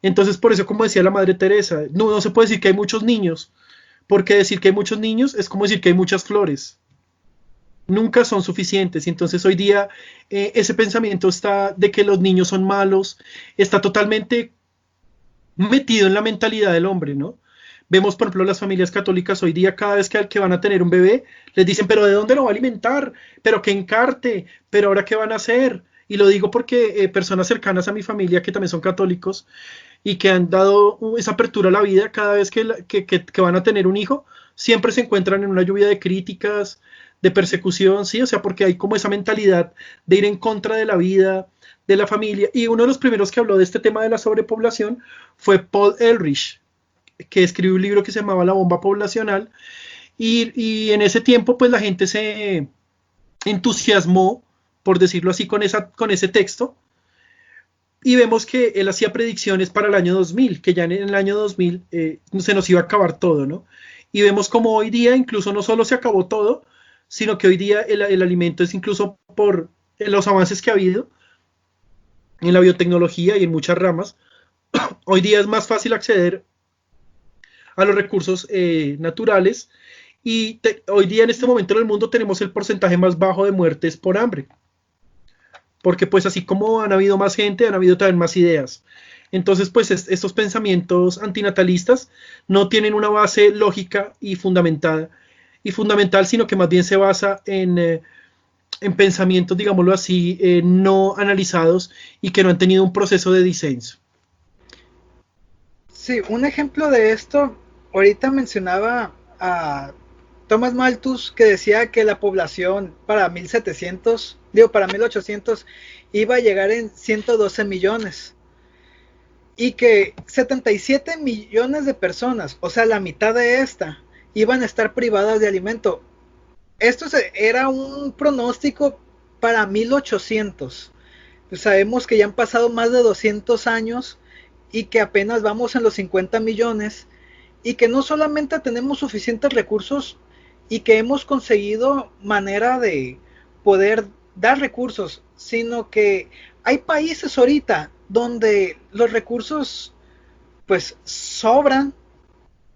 Entonces por eso, como decía la Madre Teresa, no se puede decir que hay muchos niños, porque decir que hay muchos niños es como decir que hay muchas flores. nunca son suficientes. Y entonces hoy día ese pensamiento está de que los niños son malos, está totalmente metido en la mentalidad del hombre, ¿no? Vemos, por ejemplo, las familias católicas hoy día, cada vez que van a tener un bebé, les dicen, pero ¿de dónde lo va a alimentar? ¿Pero qué encarte? ¿Pero ahora qué van a hacer? Y lo digo porque personas cercanas a mi familia, que también son católicos, y que han dado esa apertura a la vida, cada vez que van a tener un hijo, siempre se encuentran en una lluvia de críticas, de persecución, ¿sí? O sea, porque hay como esa mentalidad de ir en contra de la vida, de la familia. Y uno de los primeros que habló de este tema de la sobrepoblación fue Paul Ehrlich, que escribió un libro que se llamaba La bomba poblacional, y en ese tiempo pues la gente se entusiasmó, por decirlo así, con ese texto, y vemos que él hacía predicciones para el año 2000, que ya en el año 2000 se nos iba a acabar todo, ¿no? Y vemos como hoy día incluso no solo se acabó todo, sino que hoy día el alimento es incluso por los avances que ha habido en la biotecnología y en muchas ramas, hoy día es más fácil acceder a los recursos naturales, y hoy día en este momento en el mundo tenemos el porcentaje más bajo de muertes por hambre, porque pues así como han habido más gente, han habido también más ideas. Entonces pues estos pensamientos antinatalistas no tienen una base lógica y fundamental, sino que más bien se basa en pensamientos, digámoslo así, no analizados y que no han tenido un proceso de disenso. Sí, un ejemplo de esto, ahorita mencionaba a Thomas Malthus, que decía que la población para 1800 iba a llegar en 112 millones, y que 77 millones de personas, o sea, la mitad de esta, iban a estar privadas de alimento. Esto era un pronóstico para 1800. Pues sabemos que ya han pasado más de 200 años y que apenas vamos en los 50 millones, y que no solamente tenemos suficientes recursos y que hemos conseguido manera de poder dar recursos, sino que hay países ahorita donde los recursos pues sobran,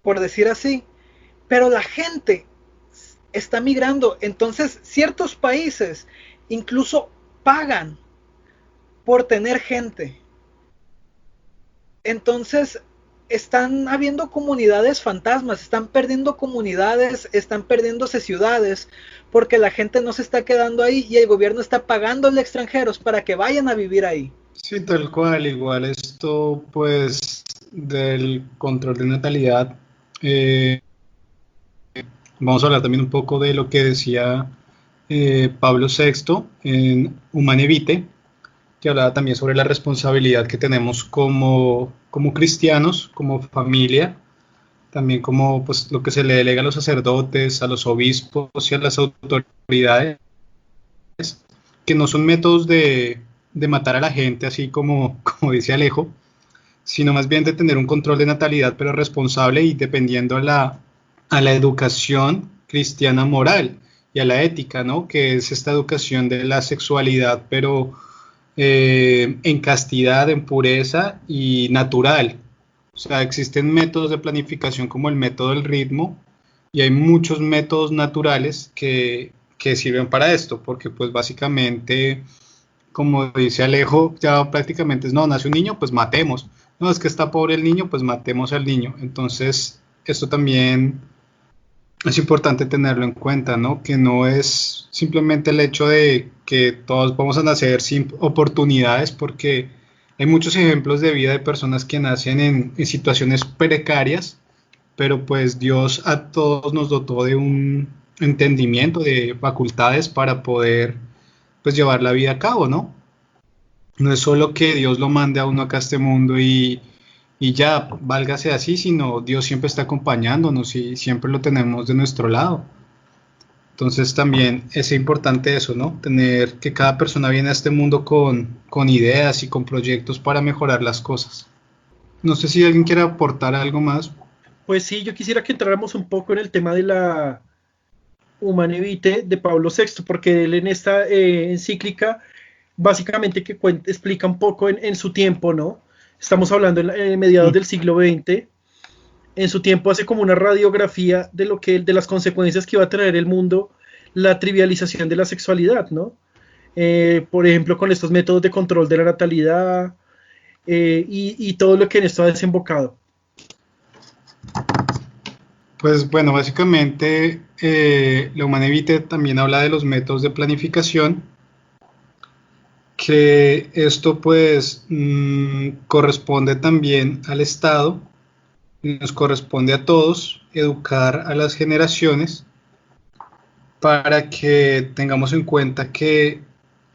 por decir así, pero la gente está migrando. Entonces ciertos países incluso pagan por tener gente. Entonces están habiendo comunidades fantasmas, están perdiendo comunidades, están perdiéndose ciudades, porque la gente no se está quedando ahí y el gobierno está pagándole a extranjeros para que vayan a vivir ahí. Sí, tal cual, igual esto pues del control de natalidad, eh, vamos a hablar también un poco de lo que decía Pablo VI en Humane Vitae, que hablaba también sobre la responsabilidad que tenemos como cristianos, como familia, también como pues, lo que se le delega a los sacerdotes, a los obispos y a las autoridades, que no son métodos de matar a la gente, así como dice Alejo, sino más bien de tener un control de natalidad, pero responsable y dependiendo a la educación cristiana moral y a la ética, ¿no? Que es esta educación de la sexualidad, pero en castidad, en pureza y natural. O sea, existen métodos de planificación como el método del ritmo, y hay muchos métodos naturales que sirven para esto, porque pues básicamente, como dice Alejo, ya prácticamente es, no, nace un niño, pues matemos. No, es que está pobre el niño, pues matemos al niño. Entonces, esto también es importante tenerlo en cuenta, ¿no? Que no es simplemente el hecho de que todos vamos a nacer sin oportunidades, porque hay muchos ejemplos de vida de personas que nacen en situaciones precarias, pero pues Dios a todos nos dotó de un entendimiento, de facultades para poder pues llevar la vida a cabo, ¿no? No es solo que Dios lo mande a uno acá a este mundo y ya, válgase así, sino Dios siempre está acompañándonos y siempre lo tenemos de nuestro lado. Entonces también es importante eso, ¿no? Tener que cada persona viene a este mundo con ideas y con proyectos para mejorar las cosas. No sé si alguien quiere aportar algo más. Pues sí, yo quisiera que entráramos un poco en el tema de la Humane Vitae de Pablo VI, porque él en esta encíclica básicamente que explica un poco en su tiempo, ¿no? Estamos hablando en mediados del siglo XX. En su tiempo hace como una radiografía de lo que, de las consecuencias que iba a traer el mundo la trivialización de la sexualidad, ¿no? Por ejemplo, con estos métodos de control de la natalidad y todo lo que en esto ha desembocado. Pues bueno, básicamente la Humana Evite también habla de los métodos de planificación, que esto pues corresponde también al Estado, nos corresponde a todos educar a las generaciones para que tengamos en cuenta que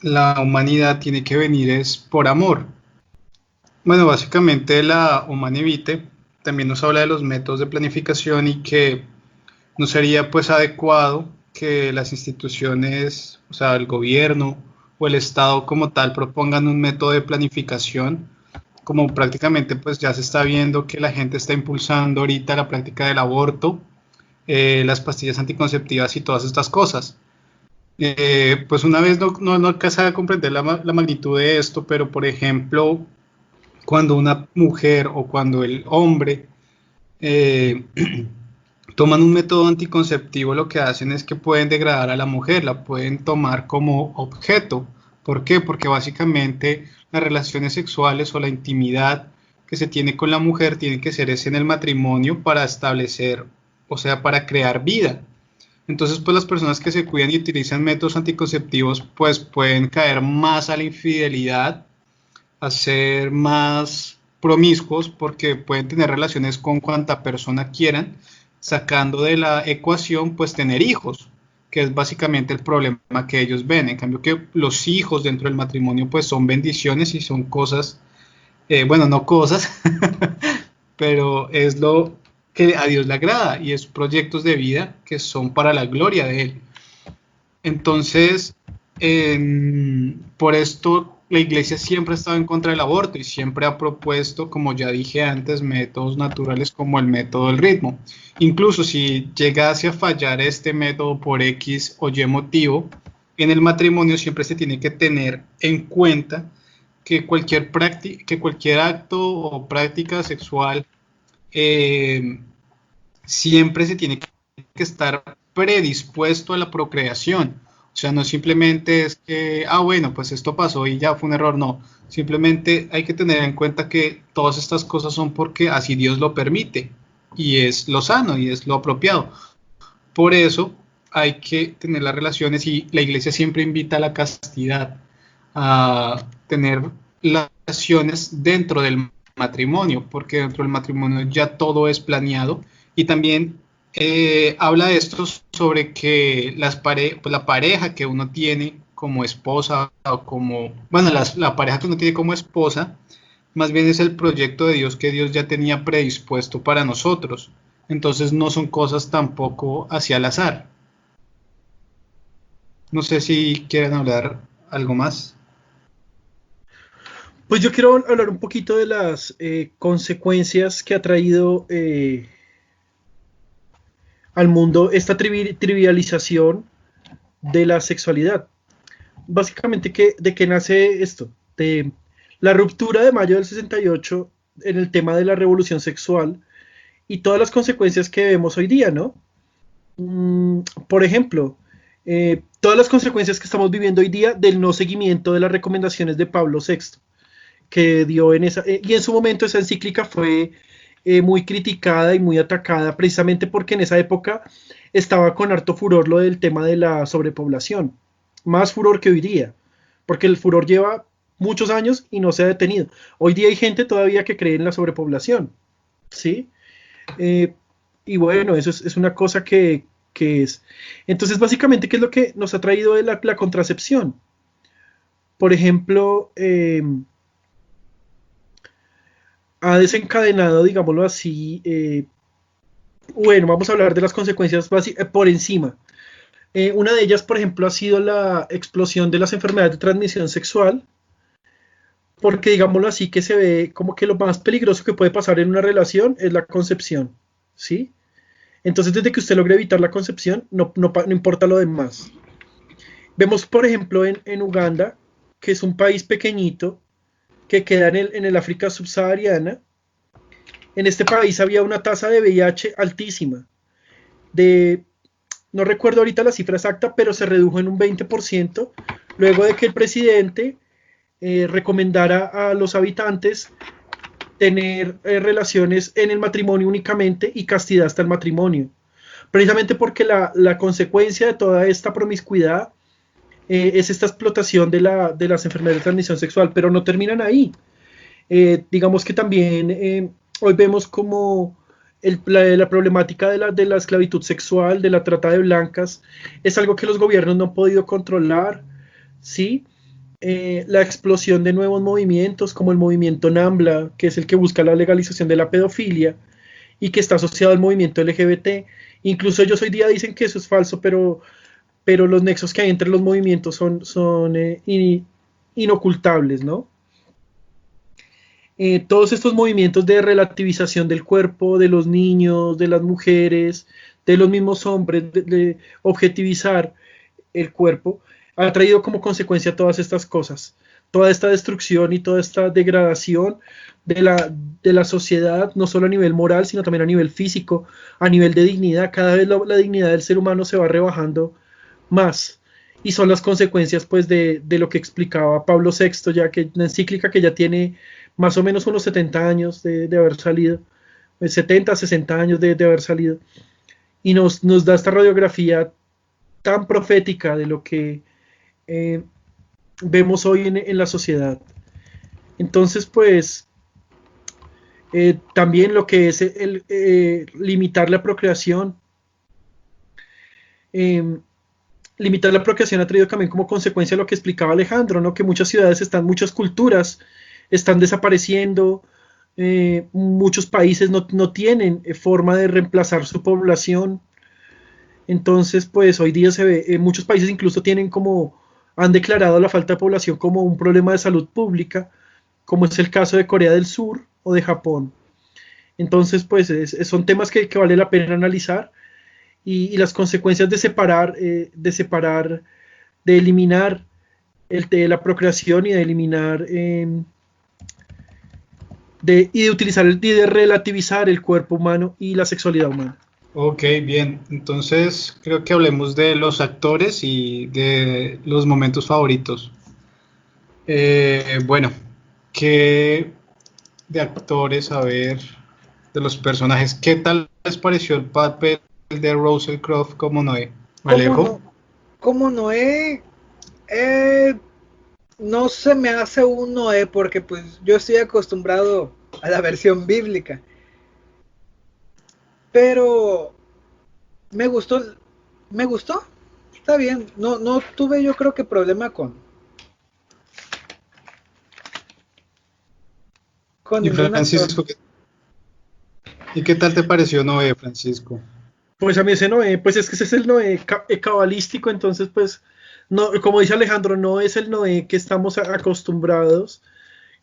la humanidad tiene que venir es por amor. Bueno, básicamente la Humana Evite también nos habla de los métodos de planificación y que no sería pues adecuado que las instituciones, o sea, el gobierno o el Estado como tal propongan un método de planificación, como prácticamente pues ya se está viendo que la gente está impulsando ahorita la práctica del aborto, las pastillas anticonceptivas y todas estas cosas. Pues una vez no alcanza a comprender la magnitud de esto, pero por ejemplo, cuando una mujer o cuando el hombre eh, toman un método anticonceptivo, lo que hacen es que pueden degradar a la mujer, la pueden tomar como objeto. ¿Por qué? Porque básicamente las relaciones sexuales o la intimidad que se tiene con la mujer tiene que ser en el matrimonio para establecer, o sea, para crear vida. Entonces, pues las personas que se cuidan y utilizan métodos anticonceptivos, pues pueden caer más a la infidelidad, a ser más promiscuos, porque pueden tener relaciones con cuanta persona quieran, sacando de la ecuación, pues tener hijos, que es básicamente el problema que ellos ven. En cambio, que los hijos dentro del matrimonio, pues son bendiciones y son cosas, bueno, no cosas, pero es lo que a Dios le agrada y es proyectos de vida que son para la gloria de Él. Entonces, por esto la Iglesia siempre ha estado en contra del aborto y siempre ha propuesto, como ya dije antes, métodos naturales como el método del ritmo. Incluso si llegase a fallar este método por X o Y motivo, en el matrimonio siempre se tiene que tener en cuenta que cualquier acto o práctica sexual siempre se tiene que estar predispuesto a la procreación. O sea, no simplemente es que, bueno, pues esto pasó y ya fue un error, no. Simplemente hay que tener en cuenta que todas estas cosas son porque así Dios lo permite y es lo sano y es lo apropiado. Por eso hay que tener las relaciones y la iglesia siempre invita a la castidad, a tener las relaciones dentro del matrimonio, porque dentro del matrimonio ya todo es planeado y también habla de esto sobre que la pareja que uno tiene como esposa o como, bueno, la pareja que uno tiene como esposa, más bien es el proyecto de Dios que Dios ya tenía predispuesto para nosotros. Entonces no son cosas tampoco hacia el azar. No sé si quieren hablar algo más. Pues yo quiero hablar un poquito de las consecuencias que ha traído al mundo esta trivialización de la sexualidad. Básicamente, ¿de qué nace esto? De la ruptura de mayo del 68 en el tema de la revolución sexual y todas las consecuencias que vemos hoy día, ¿no? Por ejemplo, todas las consecuencias que estamos viviendo hoy día del no seguimiento de las recomendaciones de Pablo VI, que dio en esa, y en su momento esa encíclica fue muy criticada y muy atacada, precisamente porque en esa época estaba con harto furor lo del tema de la sobrepoblación, más furor que hoy día, porque el furor lleva muchos años y no se ha detenido. Hoy día hay gente todavía que cree en la sobrepoblación, ¿sí? Y bueno, eso es una cosa que es. Entonces, básicamente, ¿qué es lo que nos ha traído de la contracepción? Por ejemplo, ha desencadenado, digámoslo así, bueno, vamos a hablar de las consecuencias por encima. Una de ellas, por ejemplo, ha sido la explosión de las enfermedades de transmisión sexual, porque digámoslo así, que se ve como que lo más peligroso que puede pasar en una relación es la concepción, ¿sí? Entonces, desde que usted logre evitar la concepción, no importa lo demás. Vemos, por ejemplo, en Uganda, que es un país pequeñito, que queda en el África subsahariana. En este país había una tasa de VIH altísima, de no recuerdo ahorita la cifra exacta, pero se redujo en un 20% luego de que el presidente recomendara a los habitantes tener relaciones en el matrimonio únicamente y castidad hasta el matrimonio. Precisamente porque la consecuencia de toda esta promiscuidad es esta explotación de las enfermedades de transmisión sexual, pero no terminan ahí. Digamos que también hoy vemos como la problemática de la esclavitud sexual, de la trata de blancas, es algo que los gobiernos no han podido controlar, ¿sí? La explosión de nuevos movimientos como el movimiento NAMBLA, que es el que busca la legalización de la pedofilia y que está asociado al movimiento LGBT. Incluso ellos hoy día dicen que eso es falso, pero los nexos que hay entre los movimientos son inocultables, ¿no? Todos estos movimientos de relativización del cuerpo, de los niños, de las mujeres, de los mismos hombres, de objetivizar el cuerpo, ha traído como consecuencia todas estas cosas, toda esta destrucción y toda esta degradación de la sociedad, no solo a nivel moral, sino también a nivel físico, a nivel de dignidad. Cada vez la dignidad del ser humano se va rebajando más. Y son las consecuencias pues de lo que explicaba Pablo VI, ya que una encíclica que ya tiene más o menos unos 70 años de haber salido, 70, 60 años de haber salido, y nos da esta radiografía tan profética de lo que vemos hoy en la sociedad. Entonces, pues, también lo que es limitar la procreación. Limitar la procreación ha traído también como consecuencia lo que explicaba Alejandro, ¿no? Que muchas ciudades muchas culturas están desapareciendo, muchos países no tienen forma de reemplazar su población. Entonces, pues hoy día se ve, muchos países incluso han declarado la falta de población como un problema de salud pública, como es el caso de Corea del Sur o de Japón. Entonces, pues son temas que vale la pena analizar, y las consecuencias de separar, de eliminar la procreación y de eliminar y de utilizar y de relativizar el cuerpo humano y la sexualidad humana. Ok, bien. Entonces creo que hablemos de los actores y de los momentos favoritos. Bueno, ¿qué de actores, a ver, de los personajes, qué tal les pareció el papel de Russell Crowe como Noé? ¿Alejo? Como Noé, no se me hace un Noé porque pues yo estoy acostumbrado a la versión bíblica. Pero me gustó, está bien, no tuve yo creo que problema con ¿Y Francisco? ¿Y qué tal te pareció Noé, Francisco? Pues a mí ese Noé, pues es que ese es el Noé cabalístico, entonces pues, no, como dice Alejandro, no es el Noé que estamos acostumbrados,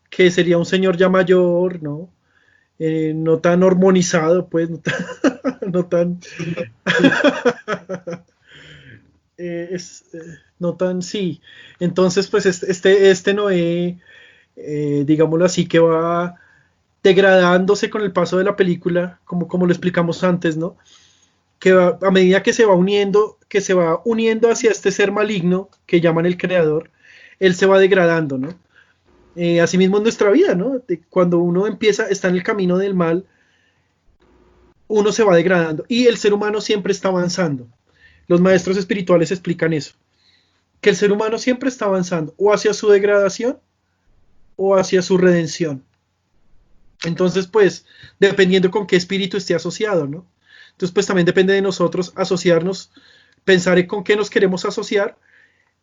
que sería un señor ya mayor, ¿no? No tan hormonizado, pues, no tan no tan, sí. Entonces, pues este Noé, digámoslo así, que va degradándose con el paso de la película, como lo explicamos antes, ¿no? Que a medida que se va uniendo hacia este ser maligno que llaman el creador, él se va degradando, ¿no? Asimismo en nuestra vida, ¿no? Cuando uno está en el camino del mal, uno se va degradando y el ser humano siempre está avanzando. Los maestros espirituales explican eso, que el ser humano siempre está avanzando o hacia su degradación o hacia su redención. Entonces, pues, dependiendo con qué espíritu esté asociado, ¿no? Entonces, pues también depende de nosotros asociarnos, pensar en con qué nos queremos asociar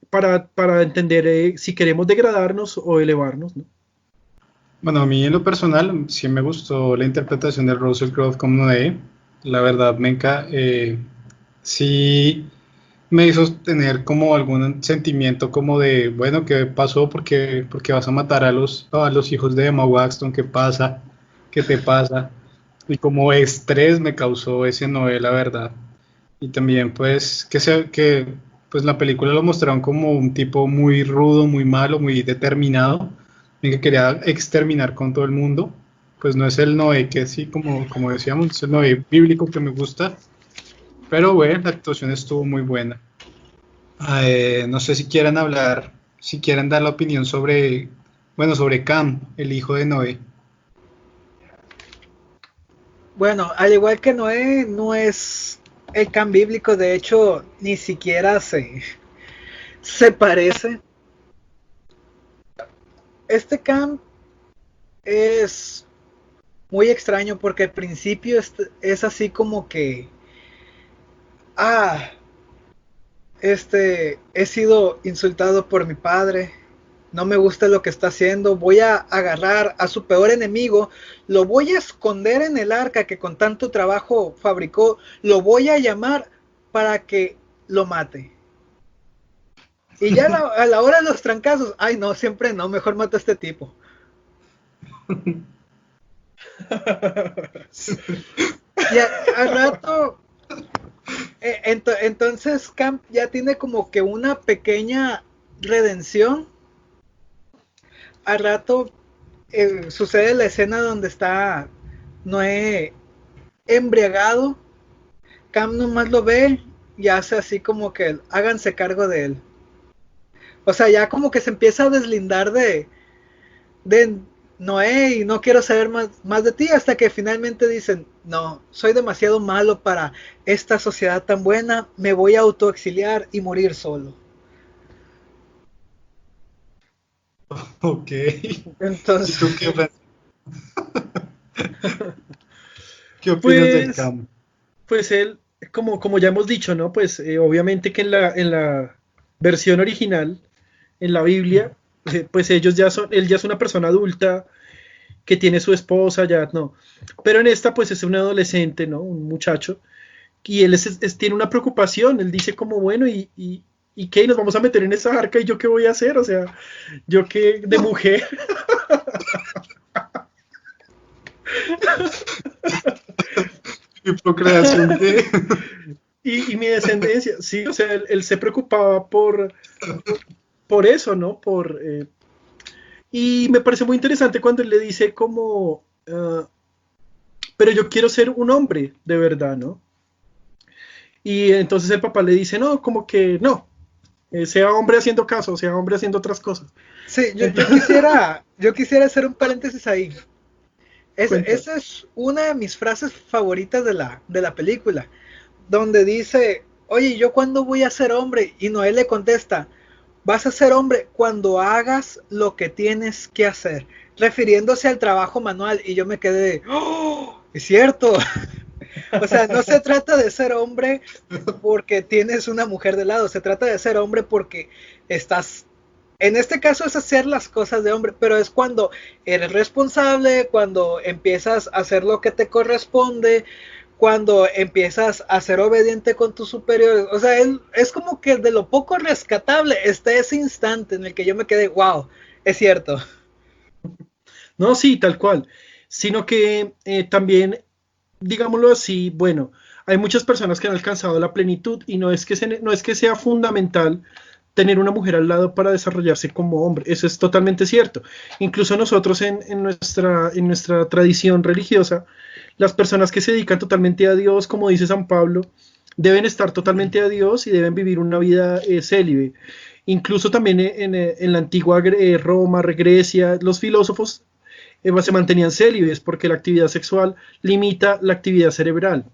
para entender si queremos degradarnos o elevarnos, ¿no? Bueno, a mí en lo personal sí me gustó la interpretación de Russell Crowe como Noé. La verdad, sí me hizo tener como algún sentimiento como de, bueno, ¿qué pasó? Porque vas a matar a los hijos de Emma Watson, ¿qué pasa? ¿Qué te pasa? Y como estrés me causó ese Noé, la verdad. Y también pues que pues la película lo mostraron como un tipo muy rudo, muy malo, muy determinado, y que quería exterminar con todo el mundo. Pues no es el Noé que sí, como decíamos, es el Noé bíblico que me gusta. Pero bueno, la actuación estuvo muy buena. No sé si quieran hablar, si quieren dar la opinión sobre, bueno, sobre Cam, el hijo de Noé. Bueno, al igual que Noé, no es el Cam bíblico, de hecho, ni siquiera se parece. Este Cam es muy extraño porque al principio es así como que, ah, he sido insultado por mi padre, no me gusta lo que está haciendo, voy a agarrar a su peor enemigo, lo voy a esconder en el arca que con tanto trabajo fabricó, lo voy a llamar para que lo mate. Y ya a la hora de los trancazos, ay no, siempre no, mejor mata a este tipo. Y al rato, entonces Camp ya tiene como que una pequeña redención. Al rato sucede la escena donde está Noé embriagado. Cam nomás lo ve y hace así como que háganse cargo de él. O sea, ya como que se empieza a deslindar de Noé y no quiero saber más de ti hasta que finalmente dicen, no, soy demasiado malo para esta sociedad tan buena, me voy a autoexiliar y morir solo. Ok. ¿Y Entonces, tú qué, qué opinas del Pues, Cam? pues él, como ya hemos dicho, ¿no? Pues obviamente que en la versión original, en la Biblia, pues él ya es una persona adulta que tiene su esposa, ya no. Pero en esta, pues es un adolescente, ¿no? Un muchacho. Y él tiene una preocupación, él dice como, bueno, ¿y qué? ¿Nos vamos a meter en esa arca? ¿Y yo qué voy a hacer? O sea, yo qué de mujer. ¿Y procreación qué? Y mi descendencia, sí, o sea, él se preocupaba por eso, ¿no? Y me parece muy interesante cuando él le dice como, pero yo quiero ser un hombre, de verdad, ¿no? Y entonces el papá le dice, no, como que no, sea hombre haciendo caso, sea hombre haciendo otras cosas. sí, Entonces, yo quisiera hacer un paréntesis ahí. cuenta. Esa es una de mis frases favoritas de la película, donde dice, oye, ¿yo cuándo voy a ser hombre? Y Noé le contesta, vas a ser hombre cuando hagas lo que tienes que hacer, refiriéndose al trabajo manual. Y yo me quedé, ¡oh! Es cierto. O sea, no se trata de ser hombre porque tienes una mujer de lado, se trata de ser hombre porque estás, en este caso es hacer las cosas de hombre, pero es cuando eres responsable, cuando empiezas a hacer lo que te corresponde, cuando empiezas a ser obediente con tus superiores. O sea, es como que de lo poco rescatable está ese instante en el que yo me quedé, wow, es cierto. No, sí, tal cual. Sino que también, digámoslo así, bueno, hay muchas personas que han alcanzado la plenitud y no es que sea fundamental tener una mujer al lado para desarrollarse como hombre. Eso es totalmente cierto. Incluso nosotros en nuestra tradición religiosa, las personas que se dedican totalmente a Dios, como dice San Pablo, deben estar totalmente a Dios y deben vivir una vida célibe. Incluso también en la antigua Roma, Grecia, los filósofos se mantenían célibes porque la actividad sexual limita la actividad cerebral.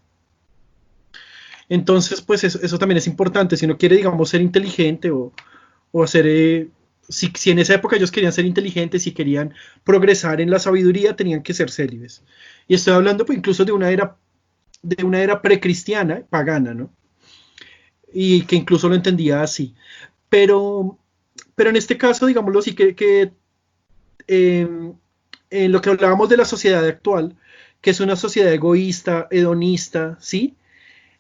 Entonces, pues eso también es importante. Si uno quiere, digamos, ser inteligente o hacer... si en esa época ellos querían ser inteligentes y querían progresar en la sabiduría, tenían que ser célibes. Y estoy hablando pues, incluso de una era precristiana, pagana, ¿no? Y que incluso lo entendía así. Pero, pero en este caso, digámoslo así, eh, en lo que hablábamos de la sociedad actual, que es una sociedad egoísta, hedonista, ¿sí?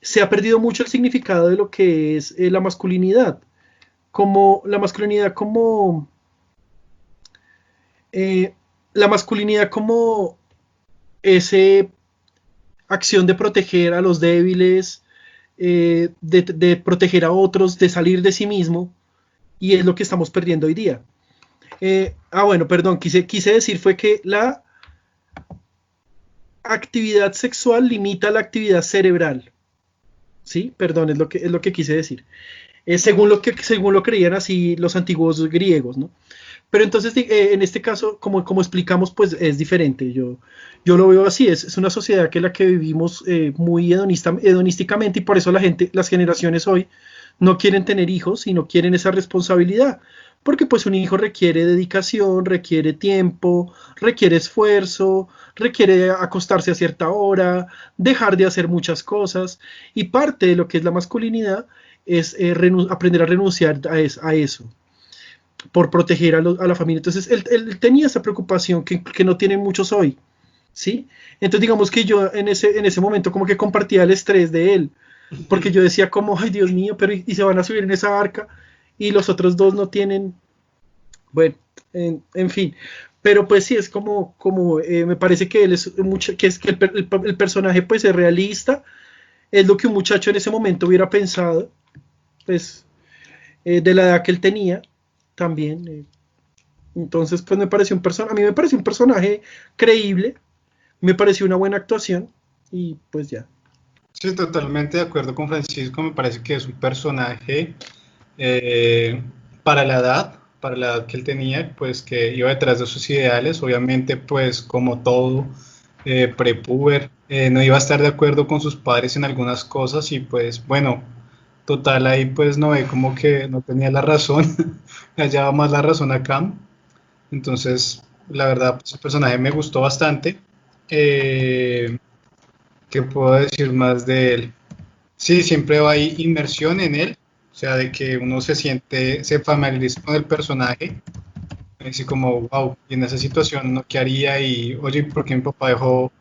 Se ha perdido mucho el significado de lo que es la masculinidad. Como la masculinidad como eh, la masculinidad como ese acción de proteger a los débiles, de proteger a otros, de salir de sí mismo, y es lo que estamos perdiendo hoy día. Bueno, perdón, quise decir fue que la actividad sexual limita la actividad cerebral. ¿sí? Perdón, es lo que quise decir. Según lo creían así los antiguos griegos, ¿no? Pero entonces, en este caso, como explicamos, pues es diferente. Yo lo veo así, es una sociedad que la que vivimos muy hedonísticamente y por eso las generaciones hoy no quieren tener hijos y no quieren esa responsabilidad. Porque pues un hijo requiere dedicación, requiere tiempo, requiere esfuerzo, requiere acostarse a cierta hora, dejar de hacer muchas cosas. Y parte de lo que es la masculinidad es aprender a renunciar a eso por proteger a la familia. Entonces, él tenía esa preocupación que no tienen muchos hoy, ¿sí? Entonces, digamos que yo en ese momento como que compartía el estrés de él, porque yo decía como, ay, Dios mío, pero y se van a subir en esa barca y los otros dos no tienen, bueno, en fin. Pero pues sí, es me parece que él es mucho, que es que el personaje pues es realista, es lo que un muchacho en ese momento hubiera pensado, pues, de la edad que él tenía, también. Entonces, pues a mí me pareció un personaje creíble, me pareció una buena actuación y pues ya. Sí, totalmente de acuerdo con Francisco. Me parece que es un personaje eh, para la edad que él tenía, pues que iba detrás de sus ideales. Obviamente, pues como todo prepuber, no iba a estar de acuerdo con sus padres en algunas cosas y pues bueno, total ahí pues no ve como que no tenía la razón, hallaba más la razón a Cam. Entonces, la verdad, pues, el personaje me gustó bastante. Eh, ¿Qué puedo decir más de él? Sí, siempre hay inmersión en él, o sea, de que uno se familiariza con el personaje, así como, wow, y en esa situación, ¿no? ¿Qué haría? Y, oye, ¿por qué mi papá dejó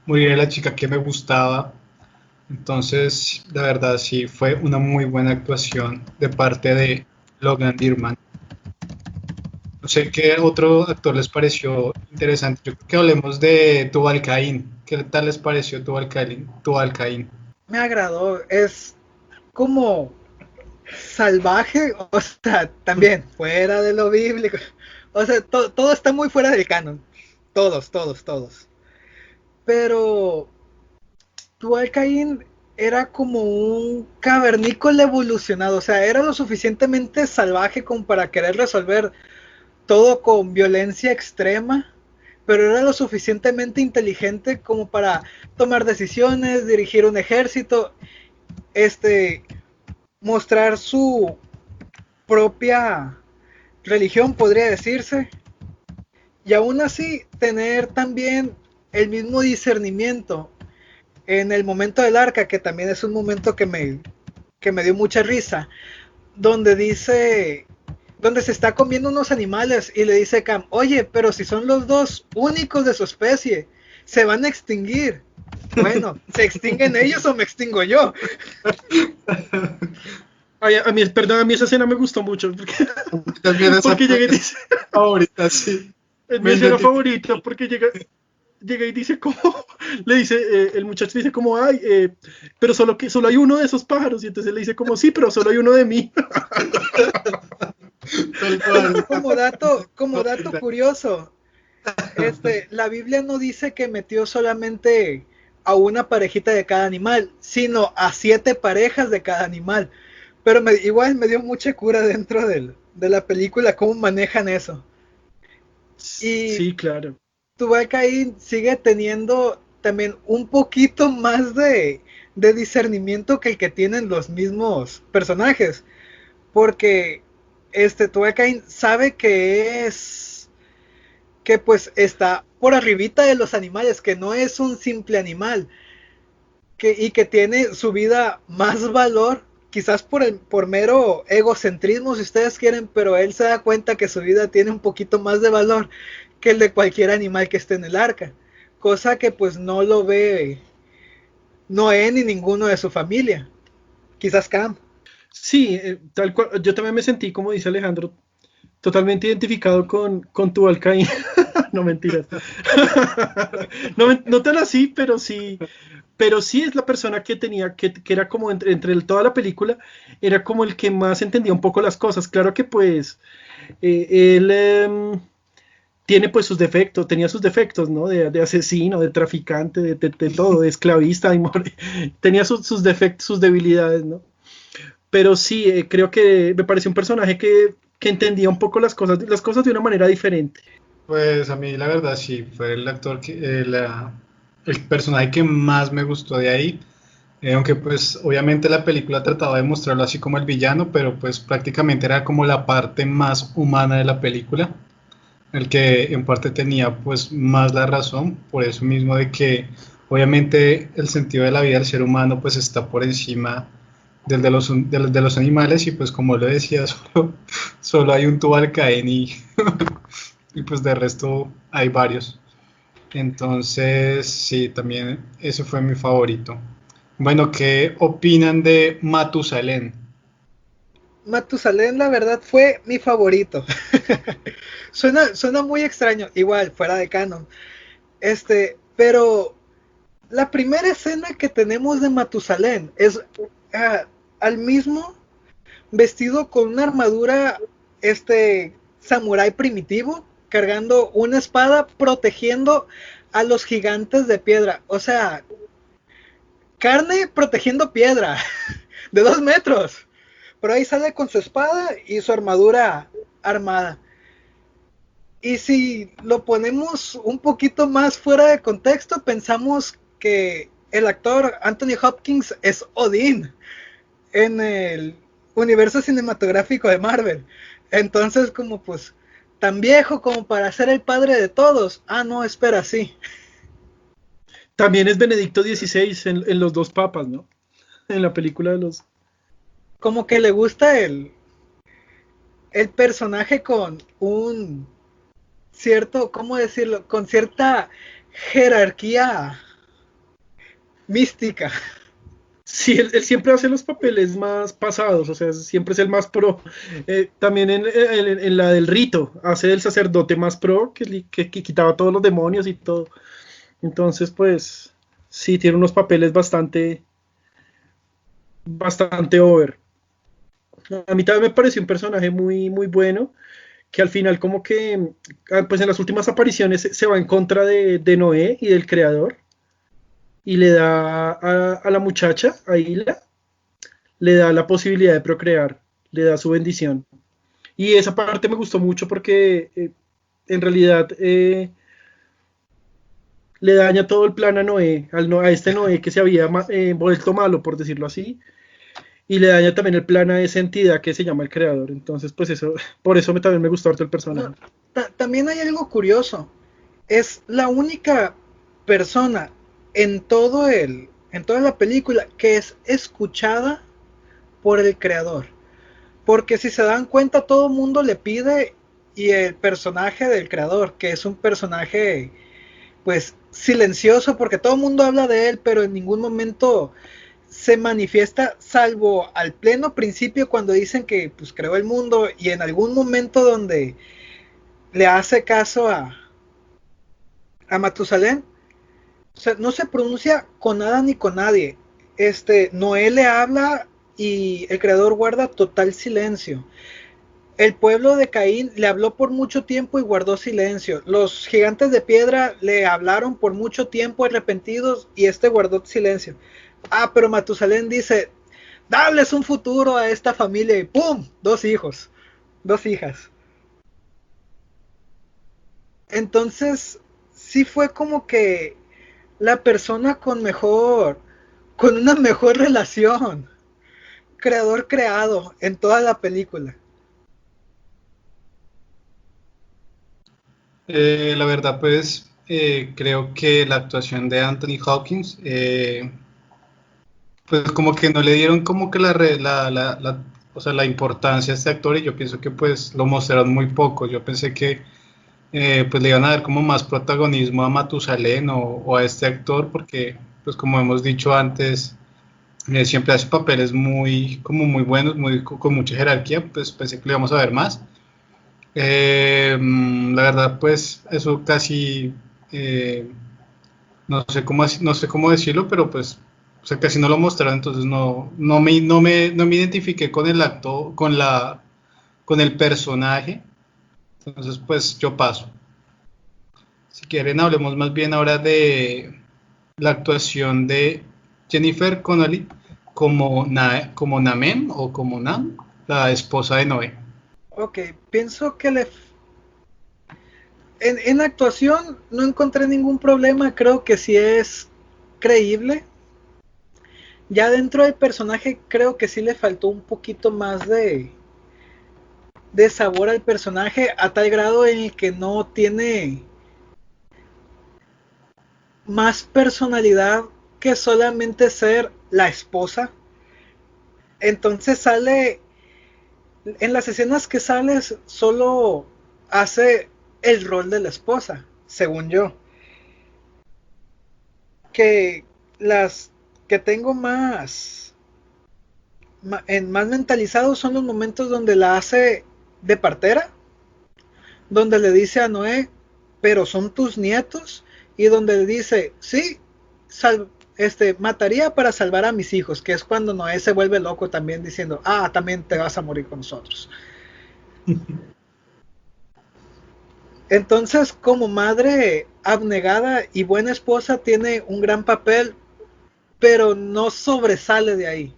morir a la chica que me gustaba? Entonces, la verdad, sí, fue una muy buena actuación de parte de Logan Lerman. No sé qué otro actor les pareció interesante. Yo creo que hablemos de Tubal Caín. ¿Qué tal les pareció Tubal Caín? Tubal Caín? Me agradó, es como salvaje, o sea, también fuera de lo bíblico. O sea, todo está muy fuera del canon. Todos. Pero Tual Caín era como un cavernícola evolucionado, o sea, era lo suficientemente salvaje como para querer resolver todo con violencia extrema, pero era lo suficientemente inteligente como para tomar decisiones, dirigir un ejército, este, mostrar su propia religión, podría decirse, y aún así tener también el mismo discernimiento en el momento del arca, que también es un momento que me dio mucha risa, donde dice, donde se está comiendo unos animales y le dice Cam, oye, pero si son los dos únicos de su especie, se van a extinguir. Bueno, ¿se extinguen ellos o me extingo yo? Ay, perdón, a mí esa escena me gustó mucho porque, También esa porque fue llega y mi dice, favorita, sí. es mi Me escena identifico. favorita porque llega y dice como, le dice, el muchacho dice como, ay, pero solo hay uno de esos pájaros y entonces le dice como, sí, pero solo hay uno de mí. Tal cual. Como dato curioso, la Biblia no dice que metió solamente a una parejita de cada animal, sino a 7 parejas de cada animal. Pero igual me dio mucha cura dentro de la película cómo manejan eso. Y Sí, claro. Tubalcain sigue teniendo también un poquito más de discernimiento que el que tienen los mismos personajes. Porque Tubalcain sabe que pues está por arribita de los animales, que no es un simple animal, y que tiene su vida más valor, quizás por mero egocentrismo si ustedes quieren, pero él se da cuenta que su vida tiene un poquito más de valor que el de cualquier animal que esté en el arca, cosa que pues no lo ve Noé ni ninguno de su familia, quizás Cam. Sí, tal cual, yo también me sentí, como dice Alejandro, totalmente identificado con tu Alcaín. No mentiras. No, no tan así, pero sí es la persona que tenía, que era como entre toda la película, era como el que más entendía un poco las cosas. Claro que pues él tiene pues sus defectos, tenía sus defectos, ¿no? De asesino, de traficante, de todo, de esclavista, tenía sus defectos, sus debilidades, ¿no? Pero sí, creo que me pareció un personaje que entendía un poco las cosas de una manera diferente. Pues a mí la verdad sí, fue el actor el personaje que más me gustó de ahí. Aunque pues obviamente la película trataba de mostrarlo así como el villano, pero pues prácticamente era como la parte más humana de la película, el que en parte tenía pues más la razón, por eso mismo de que obviamente el sentido de la vida del ser humano pues está por encima del de los animales y pues como lo decía, solo hay un Tubalcaín y pues de resto hay varios. Entonces sí, también ese fue mi favorito. Bueno, ¿qué opinan de Matusalén? Matusalén, la verdad, fue mi favorito. Suena muy extraño, igual, fuera de canon. Pero la primera escena que tenemos de Matusalén es al mismo vestido con una armadura, samurái primitivo, cargando una espada, protegiendo a los gigantes de piedra. O sea, carne protegiendo piedra de 2 metros. Pero ahí sale con su espada y su armadura armada. Y si lo ponemos un poquito más fuera de contexto, pensamos que el actor Anthony Hopkins es Odín en el universo cinematográfico de Marvel. Entonces, como pues, tan viejo como para ser el padre de todos. Ah, no, espera, sí. También es Benedicto XVI en Los Dos Papas, ¿no? En la película de los... Como que le gusta el personaje con un cierto, ¿cómo decirlo? Con cierta jerarquía mística. Sí, él siempre hace los papeles más pasados, o sea, siempre es el más pro. También en la del rito, hace del sacerdote más pro que quitaba todos los demonios y todo. Entonces, pues, sí, tiene unos papeles bastante over. A mí también me pareció un personaje muy bueno, que al final como que, pues en las últimas apariciones se va en contra de Noé y del creador, y le da a la muchacha, a Hila, le da la posibilidad de procrear, le da su bendición. Y esa parte me gustó mucho porque en realidad le daña todo el plan a Noé, a este Noé que se había vuelto malo, por decirlo así, y le daña también el plan a esa entidad que se llama el creador. Entonces, pues eso, por eso también me gustó harto el personaje. No, también hay algo curioso. Es la única persona en toda la película que es escuchada por el creador. Porque si se dan cuenta, todo el mundo le pide y el personaje del creador, que es un personaje pues silencioso porque todo el mundo habla de él, pero en ningún momento se manifiesta, salvo al pleno principio cuando dicen que pues creó el mundo y en algún momento donde le hace caso a Matusalén. O sea, no se pronuncia con nada ni con nadie. Noé le habla y el creador guarda total silencio. El pueblo de Caín le habló por mucho tiempo y guardó silencio. Los gigantes de piedra le hablaron por mucho tiempo arrepentidos y guardó silencio. Ah, pero Matusalén dice, darles un futuro a esta familia y ¡pum! 2 hijos, 2 hijas. Entonces, sí fue como que la persona con una mejor relación, creador creado en toda la película. La verdad, pues creo que la actuación de Anthony Hopkins, pues como que no le dieron como que o sea, la importancia a este actor y yo pienso que pues lo mostraron muy poco. Yo pensé que pues le iban a dar como más protagonismo a Matusalén o a este actor porque pues como hemos dicho antes, siempre hace papeles como muy buenos, con mucha jerarquía, pues pensé que le íbamos a ver más. La verdad, pues eso casi, eh, no sé cómo decirlo, pero pues, o sea, casi no lo mostraron, entonces no me identifiqué con el acto, con el personaje, entonces pues yo paso. Si quieren, hablemos más bien ahora de la actuación de Jennifer Connelly como Namem o como Nam, la esposa de Noé. Ok, pienso que en actuación no encontré ningún problema, creo que sí es creíble. Ya dentro del personaje creo que sí le faltó un poquito más de sabor al personaje, a tal grado en el que no tiene más personalidad que solamente ser la esposa. Entonces sale, en las escenas que sales, solo hace el rol de la esposa, según yo. Que las que tengo más mentalizados son los momentos donde la hace de partera, donde le dice a Noé, pero son tus nietos, y donde le dice, sí, mataría para salvar a mis hijos, que es cuando Noé se vuelve loco también diciendo, también te vas a morir con nosotros. Entonces, como madre abnegada y buena esposa, tiene un gran papel, pero no sobresale de ahí.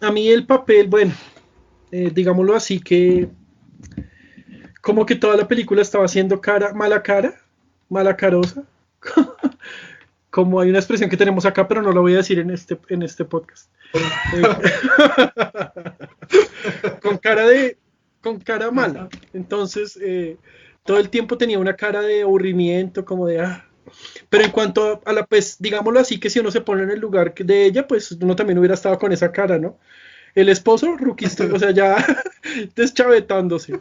A mí el papel, bueno, digámoslo así, que como que toda la película estaba haciendo mala carosa. Como hay una expresión que tenemos acá, pero no la voy a decir en este podcast. Con cara mala. Entonces, todo el tiempo tenía una cara de aburrimiento, como de Pero en cuanto a la, pues, digámoslo así, que si uno se pone en el lugar de ella, pues uno también hubiera estado con esa cara, ¿no? El esposo, ruquista, o sea, ya deschavetándose.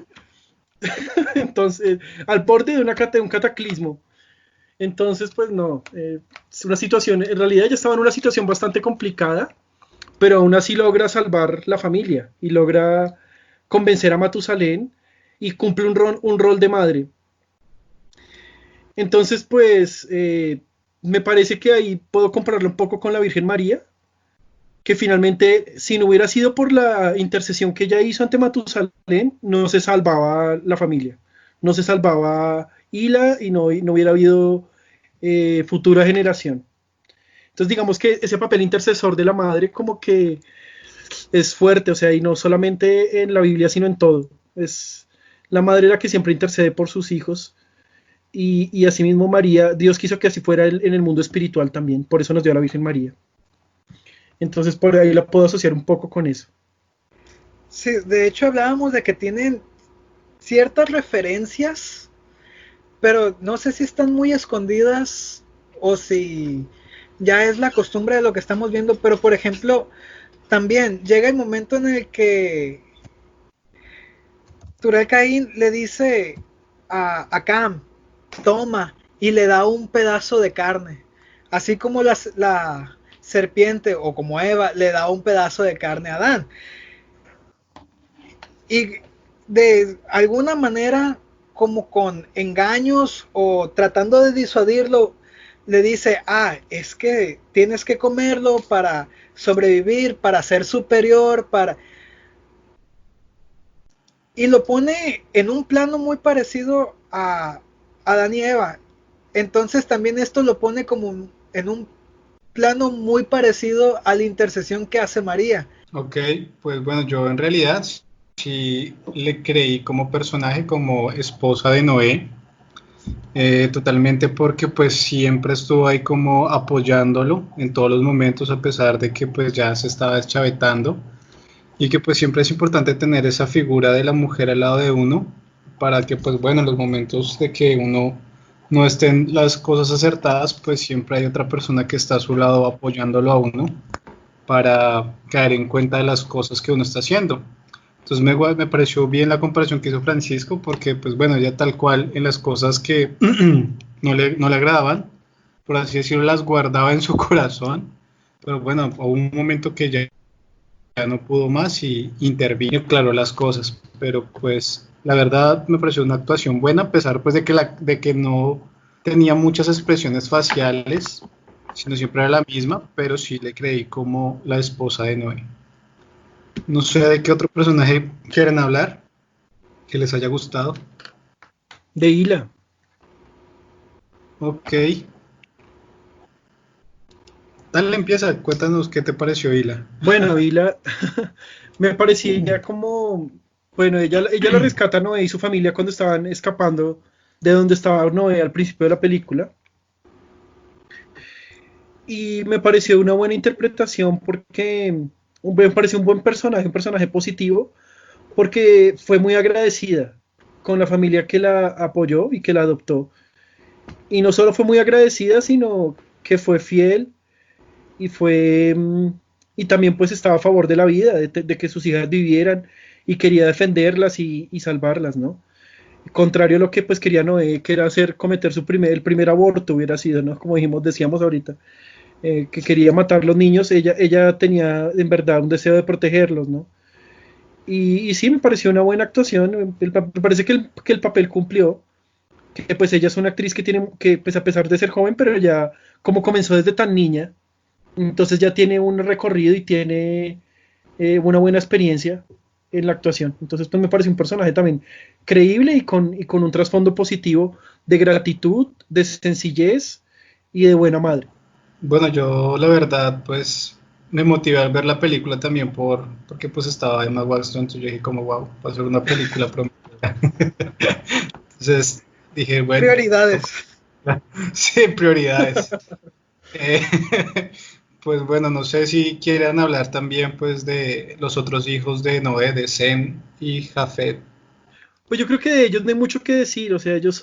Entonces, al borde de un cataclismo. Entonces, pues no, es una situación, en realidad ella estaba en una situación bastante complicada, pero aún así logra salvar la familia y logra convencer a Matusalén y cumple un rol de madre. Entonces, pues, me parece que ahí puedo compararlo un poco con la Virgen María, que finalmente, si no hubiera sido por la intercesión que ella hizo ante Matusalén, no se salvaba la familia, no se salvaba Hila y no hubiera habido futura generación. Entonces, digamos que ese papel intercesor de la madre como que es fuerte, o sea, y no solamente en la Biblia, sino en todo. Es la madre la que siempre intercede por sus hijos. Y asimismo María, Dios quiso que así fuera en el mundo espiritual también, por eso nos dio a la Virgen María. Entonces por ahí la puedo asociar un poco con eso. Sí, de hecho hablábamos de que tienen ciertas referencias, pero no sé si están muy escondidas o si ya es la costumbre de lo que estamos viendo. Pero por ejemplo, también llega el momento en el que Turel Caín le dice a Cam, toma, y le da un pedazo de carne, así como la serpiente o como Eva le da un pedazo de carne a Adán. Y de alguna manera, como con engaños o tratando de disuadirlo, le dice, es que tienes que comerlo para sobrevivir, para ser superior, y lo pone en un plano muy parecido a Adán y Eva. Entonces también esto lo pone como en un plano muy parecido a la intercesión que hace María. Ok, pues bueno, yo en realidad sí le creí como personaje, como esposa de Noé, totalmente, porque pues siempre estuvo ahí como apoyándolo en todos los momentos, a pesar de que pues ya se estaba deschavetando, y que pues siempre es importante tener esa figura de la mujer al lado de uno, para que pues bueno, en los momentos de que uno no estén las cosas acertadas, pues siempre hay otra persona que está a su lado apoyándolo a uno para caer en cuenta de las cosas que uno está haciendo. Entonces me pareció bien la comparación que hizo Francisco, porque pues bueno, ya tal cual en las cosas que no le agradaban, por así decirlo, las guardaba en su corazón, pero bueno, hubo un momento que ya no pudo más y intervino y aclaró las cosas, pero pues la verdad me pareció una actuación buena, a pesar pues de que no tenía muchas expresiones faciales, sino siempre era la misma, pero sí le creí como la esposa de Noé. No sé de qué otro personaje quieren hablar, que les haya gustado. De Hila. Ok. Dale, empieza, cuéntanos qué te pareció Hila. Bueno, Hila me parecía como, bueno, ella la rescata a Noé y su familia cuando estaban escapando de donde estaba Noé al principio de la película. Y me pareció una buena interpretación porque me pareció un personaje positivo, porque fue muy agradecida con la familia que la apoyó y que la adoptó. Y no solo fue muy agradecida, sino que fue fiel y fue y también pues estaba a favor de la vida, de que sus hijas vivieran y quería defenderlas y salvarlas, ¿no? Contrario a lo que pues quería Noé, que era cometer el primer aborto hubiera sido, ¿no? Como decíamos ahorita, que quería matar los niños, ella tenía en verdad un deseo de protegerlos, ¿no? Y sí, me pareció una buena actuación, me parece que el papel cumplió, que pues ella es una actriz que tiene, que pues a pesar de ser joven, pero ya como comenzó desde tan niña, entonces ya tiene un recorrido y tiene una buena experiencia en la actuación. Entonces pues me parece un personaje también creíble y con un trasfondo positivo de gratitud, de sencillez y de buena madre. Bueno, yo la verdad, pues me motivé al ver la película también porque pues estaba Emma Watson, entonces yo dije como wow, va a ser una película prometedora. Entonces dije, bueno, Prioridades. toca. Sí, prioridades. Eh, pues bueno, no sé si quieran hablar también pues de los otros hijos de Noé, de Sem y Jafet. Pues yo creo que de ellos no hay mucho que decir, o sea, ellos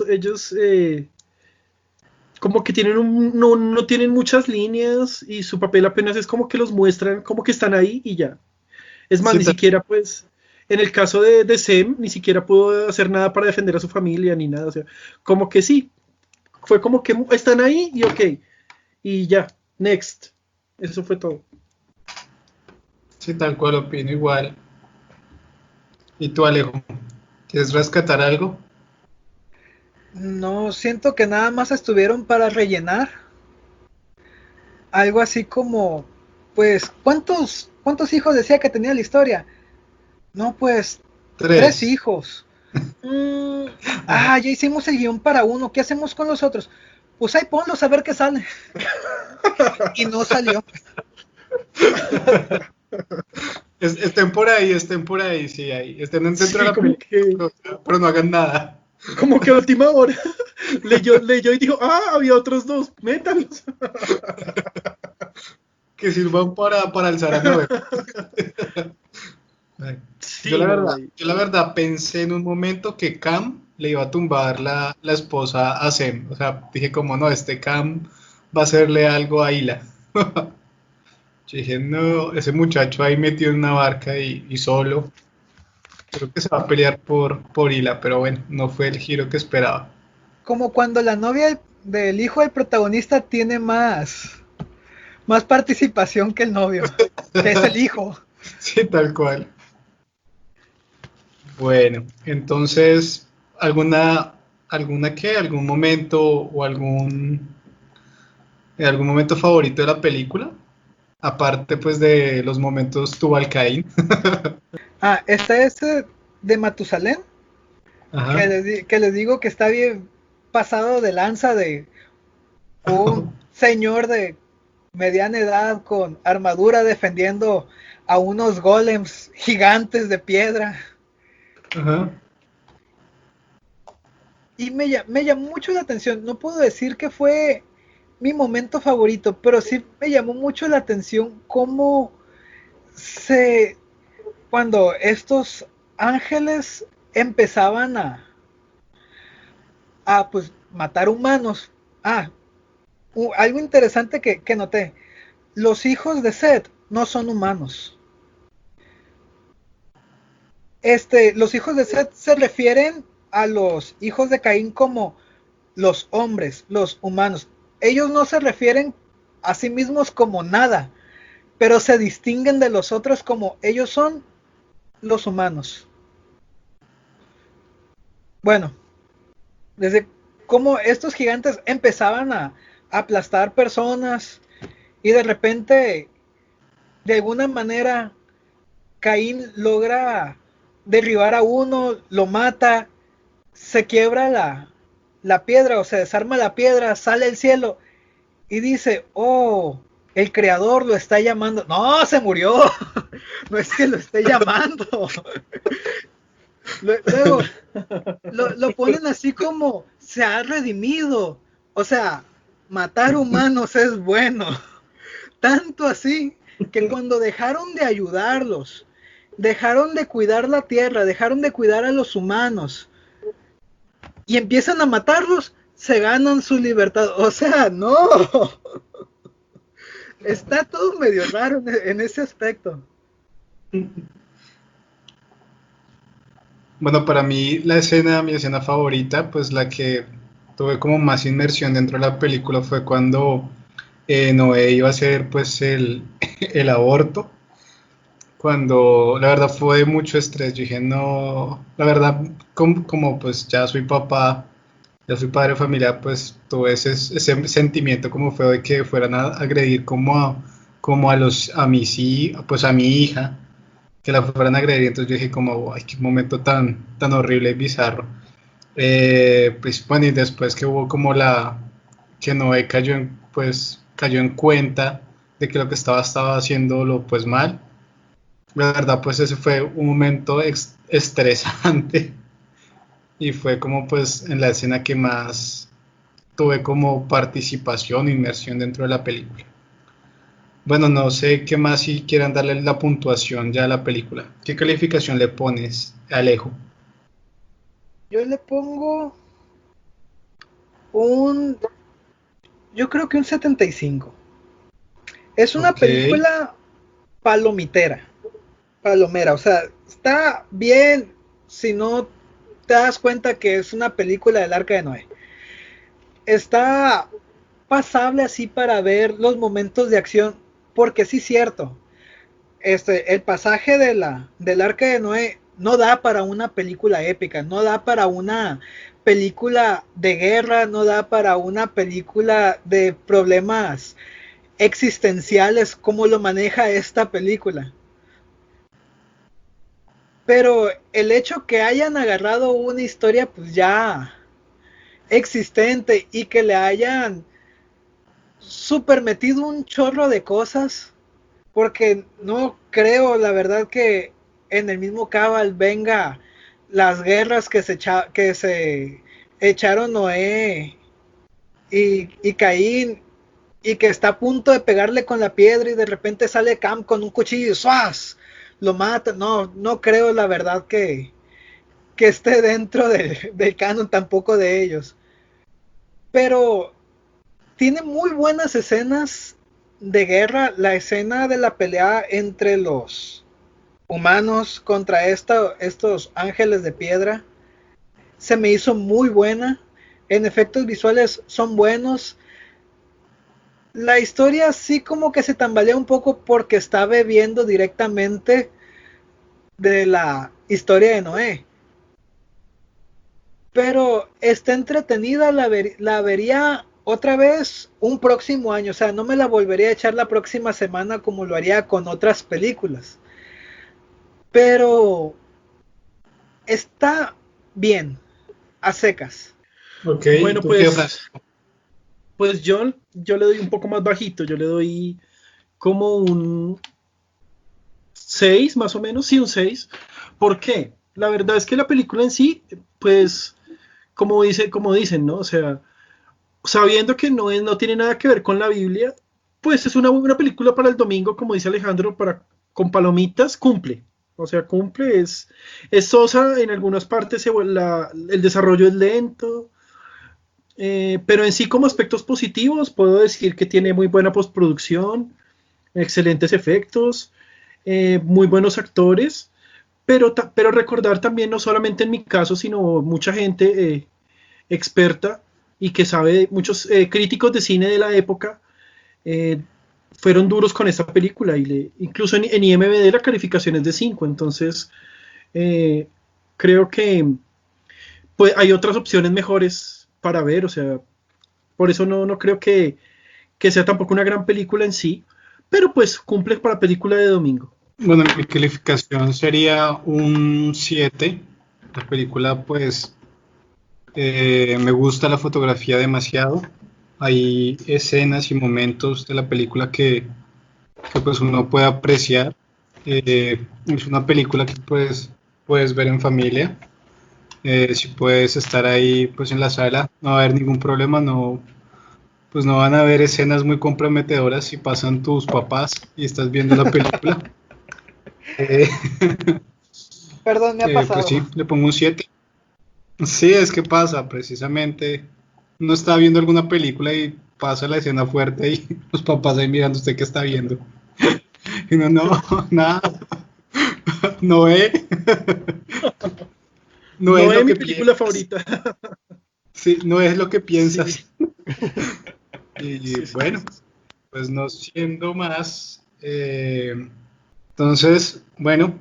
como que tienen no tienen muchas líneas y su papel apenas es como que los muestran, como que están ahí y ya. Es más, Sí, ni siquiera pues, en el caso de Sem, ni siquiera pudo hacer nada para defender a su familia ni nada, o sea, como que sí, fue como que están ahí y ok, y ya, next, eso fue todo. sí, tal cual opino igual. ¿Y tú, Alejo? ¿Quieres rescatar algo? No, siento que nada más estuvieron para rellenar. Algo así como, pues, ¿cuántos hijos decía que tenía la historia? No, pues, 3 Tres. hijos. Mm, ya hicimos el guión para uno. ¿Qué hacemos con los otros? Pues ahí ponlos a ver qué sale. Y no salió. Estén por ahí, sí, ahí. Estén dentro de Sí, la película, pero no hagan nada. como que a última hora leyó y dijo, había otros dos, métalos. Que sirvan para alzar a Noé. Sí, no, ahí. Yo la verdad pensé en un momento que Cam le iba a tumbar la esposa a Sem. O sea, dije como no, este Cam va a hacerle algo a Hila. Yo dije, no, ese muchacho ahí metido en una barca y solo. Creo que se va a pelear por Hila, pero bueno, no fue el giro que esperaba. Como cuando la novia del hijo del protagonista tiene más participación que el novio, que es el hijo. Sí, tal cual. Bueno, entonces, ¿alguna qué? ¿Algún momento o algún momento favorito de la película? Aparte, pues, de los momentos Tubalcaín. Está este de Matusalén, Ajá. que les digo que está bien pasado de lanza de un señor de mediana edad con armadura defendiendo a unos golems gigantes de piedra. Ajá. Y me llamó mucho la atención. No puedo decir que fue mi momento favorito, pero sí me llamó mucho la atención cómo se cuando estos ángeles empezaban a pues matar humanos. Algo interesante que noté. Los hijos de Seth no son humanos. Los hijos de Seth se refieren a los hijos de Caín como los hombres, los humanos. Ellos no se refieren a sí mismos como nada, pero se distinguen de los otros como ellos son los humanos. Bueno, desde cómo estos gigantes empezaban a aplastar personas y de repente, de alguna manera, Caín logra derribar a uno, lo mata, se quiebra la piedra o se desarma la piedra, sale al cielo y dice, oh, el creador lo está llamando. No, se murió. No es que lo esté llamando. Luego lo ponen así como se ha redimido. O sea, matar humanos es bueno. Tanto así que cuando dejaron de ayudarlos, dejaron de cuidar la tierra, dejaron de cuidar a los humanos y empiezan a matarlos, se ganan su libertad. O sea, no. Está todo medio raro en ese aspecto. Bueno, para mí mi escena favorita, pues la que tuve como más inmersión dentro de la película fue cuando Noé iba a hacer pues el aborto, cuando la verdad fue de mucho estrés. Yo dije, no, la verdad, como, pues ya soy papá, ya soy padre de familia, pues tuve ese sentimiento como feo de que fueran a agredir como pues a mi hija, que la fueran a agredir. Entonces yo dije como, ay, qué momento tan horrible y bizarro. Pues bueno, y después que hubo como que Noé cayó en cuenta de que lo que estaba haciéndolo pues mal. La verdad, pues ese fue un momento estresante y fue como pues en la escena que más tuve como participación, inmersión dentro de la película. Bueno, no sé qué más si quieran darle la puntuación ya a la película. ¿Qué calificación le pones, Alejo? Yo le pongo un, yo creo que un 75. Es una Ok, película palomera, o sea, está bien si no te das cuenta que es una película del Arca de Noé. Está pasable así para ver los momentos de acción, porque sí es cierto, el pasaje del Arca de Noé no da para una película épica, no da para una película de guerra, no da para una película de problemas existenciales como lo maneja esta película. Pero el hecho que hayan agarrado una historia pues ya existente y que le hayan super metido un chorro de cosas, porque no creo la verdad que en el mismo Cabal venga las guerras que se echaron Noé y Caín y que está a punto de pegarle con la piedra y de repente sale Cam con un cuchillo y ¡suas! Lo mata. No, no creo la verdad que esté dentro del canon tampoco de ellos. Pero tiene muy buenas escenas de guerra. La escena de la pelea entre los humanos contra estos ángeles de piedra se me hizo muy buena. En efectos visuales son buenos. La historia sí como que se tambalea un poco porque está bebiendo directamente de la historia de Noé. Pero está entretenida, la vería otra vez un próximo año. O sea, no me la volvería a echar la próxima semana como lo haría con otras películas. Pero está bien, a secas. ok, Bueno, ¿tú qué, Fran? pues yo le doy un poco más bajito, yo le doy como un 6 más o menos, sí, un 6. ¿Por qué? La verdad es que la película en sí, pues, como dicen, ¿no? O sea, sabiendo que no tiene nada que ver con la Biblia, pues es una película para el domingo, como dice Alejandro, con palomitas, cumple. O sea, cumple, es sosa, en algunas partes el desarrollo es lento, pero en sí como aspectos positivos puedo decir que tiene muy buena postproducción, excelentes efectos, muy buenos actores, pero recordar también, no solamente en mi caso, sino mucha gente experta y que sabe, muchos críticos de cine de la época eh, fueron duros con esta película y incluso en IMDb la calificación es de 5, entonces eh, creo que pues, hay otras opciones mejores para ver, o sea, por eso no creo que sea tampoco una gran película en sí, pero pues cumple para película de domingo. Bueno, mi calificación sería un 7. La película, pues, me gusta la fotografía demasiado. Hay escenas y momentos de la película que, pues uno puede apreciar. Es una película que pues puedes ver en familia. Si puedes estar ahí pues en la sala, no va a haber ningún problema, no, pues no van a haber escenas muy comprometedoras si pasan tus papás y estás viendo la película. Eh, Perdón, me ha pues pasado. sí, le pongo un 7. Sí, es que pasa, precisamente. Uno está viendo alguna película y pasa la escena fuerte y los papás ahí mirando usted qué está viendo. Y uno no, nada, no ve, no No es lo es mi que película piensas. favorita. Sí, no es lo que Sí, piensas. Y sí, sí, sí, bueno, sí. pues no siendo más. Entonces, bueno,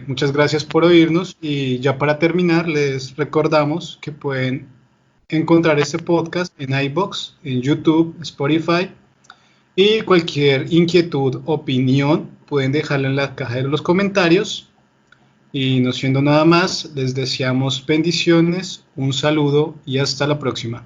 muchas gracias por oírnos y ya para terminar les recordamos que pueden encontrar este podcast en iBox, en YouTube, Spotify y cualquier inquietud, opinión pueden dejarlo en la caja de los comentarios y no siendo nada más, les deseamos bendiciones, un saludo y hasta la próxima.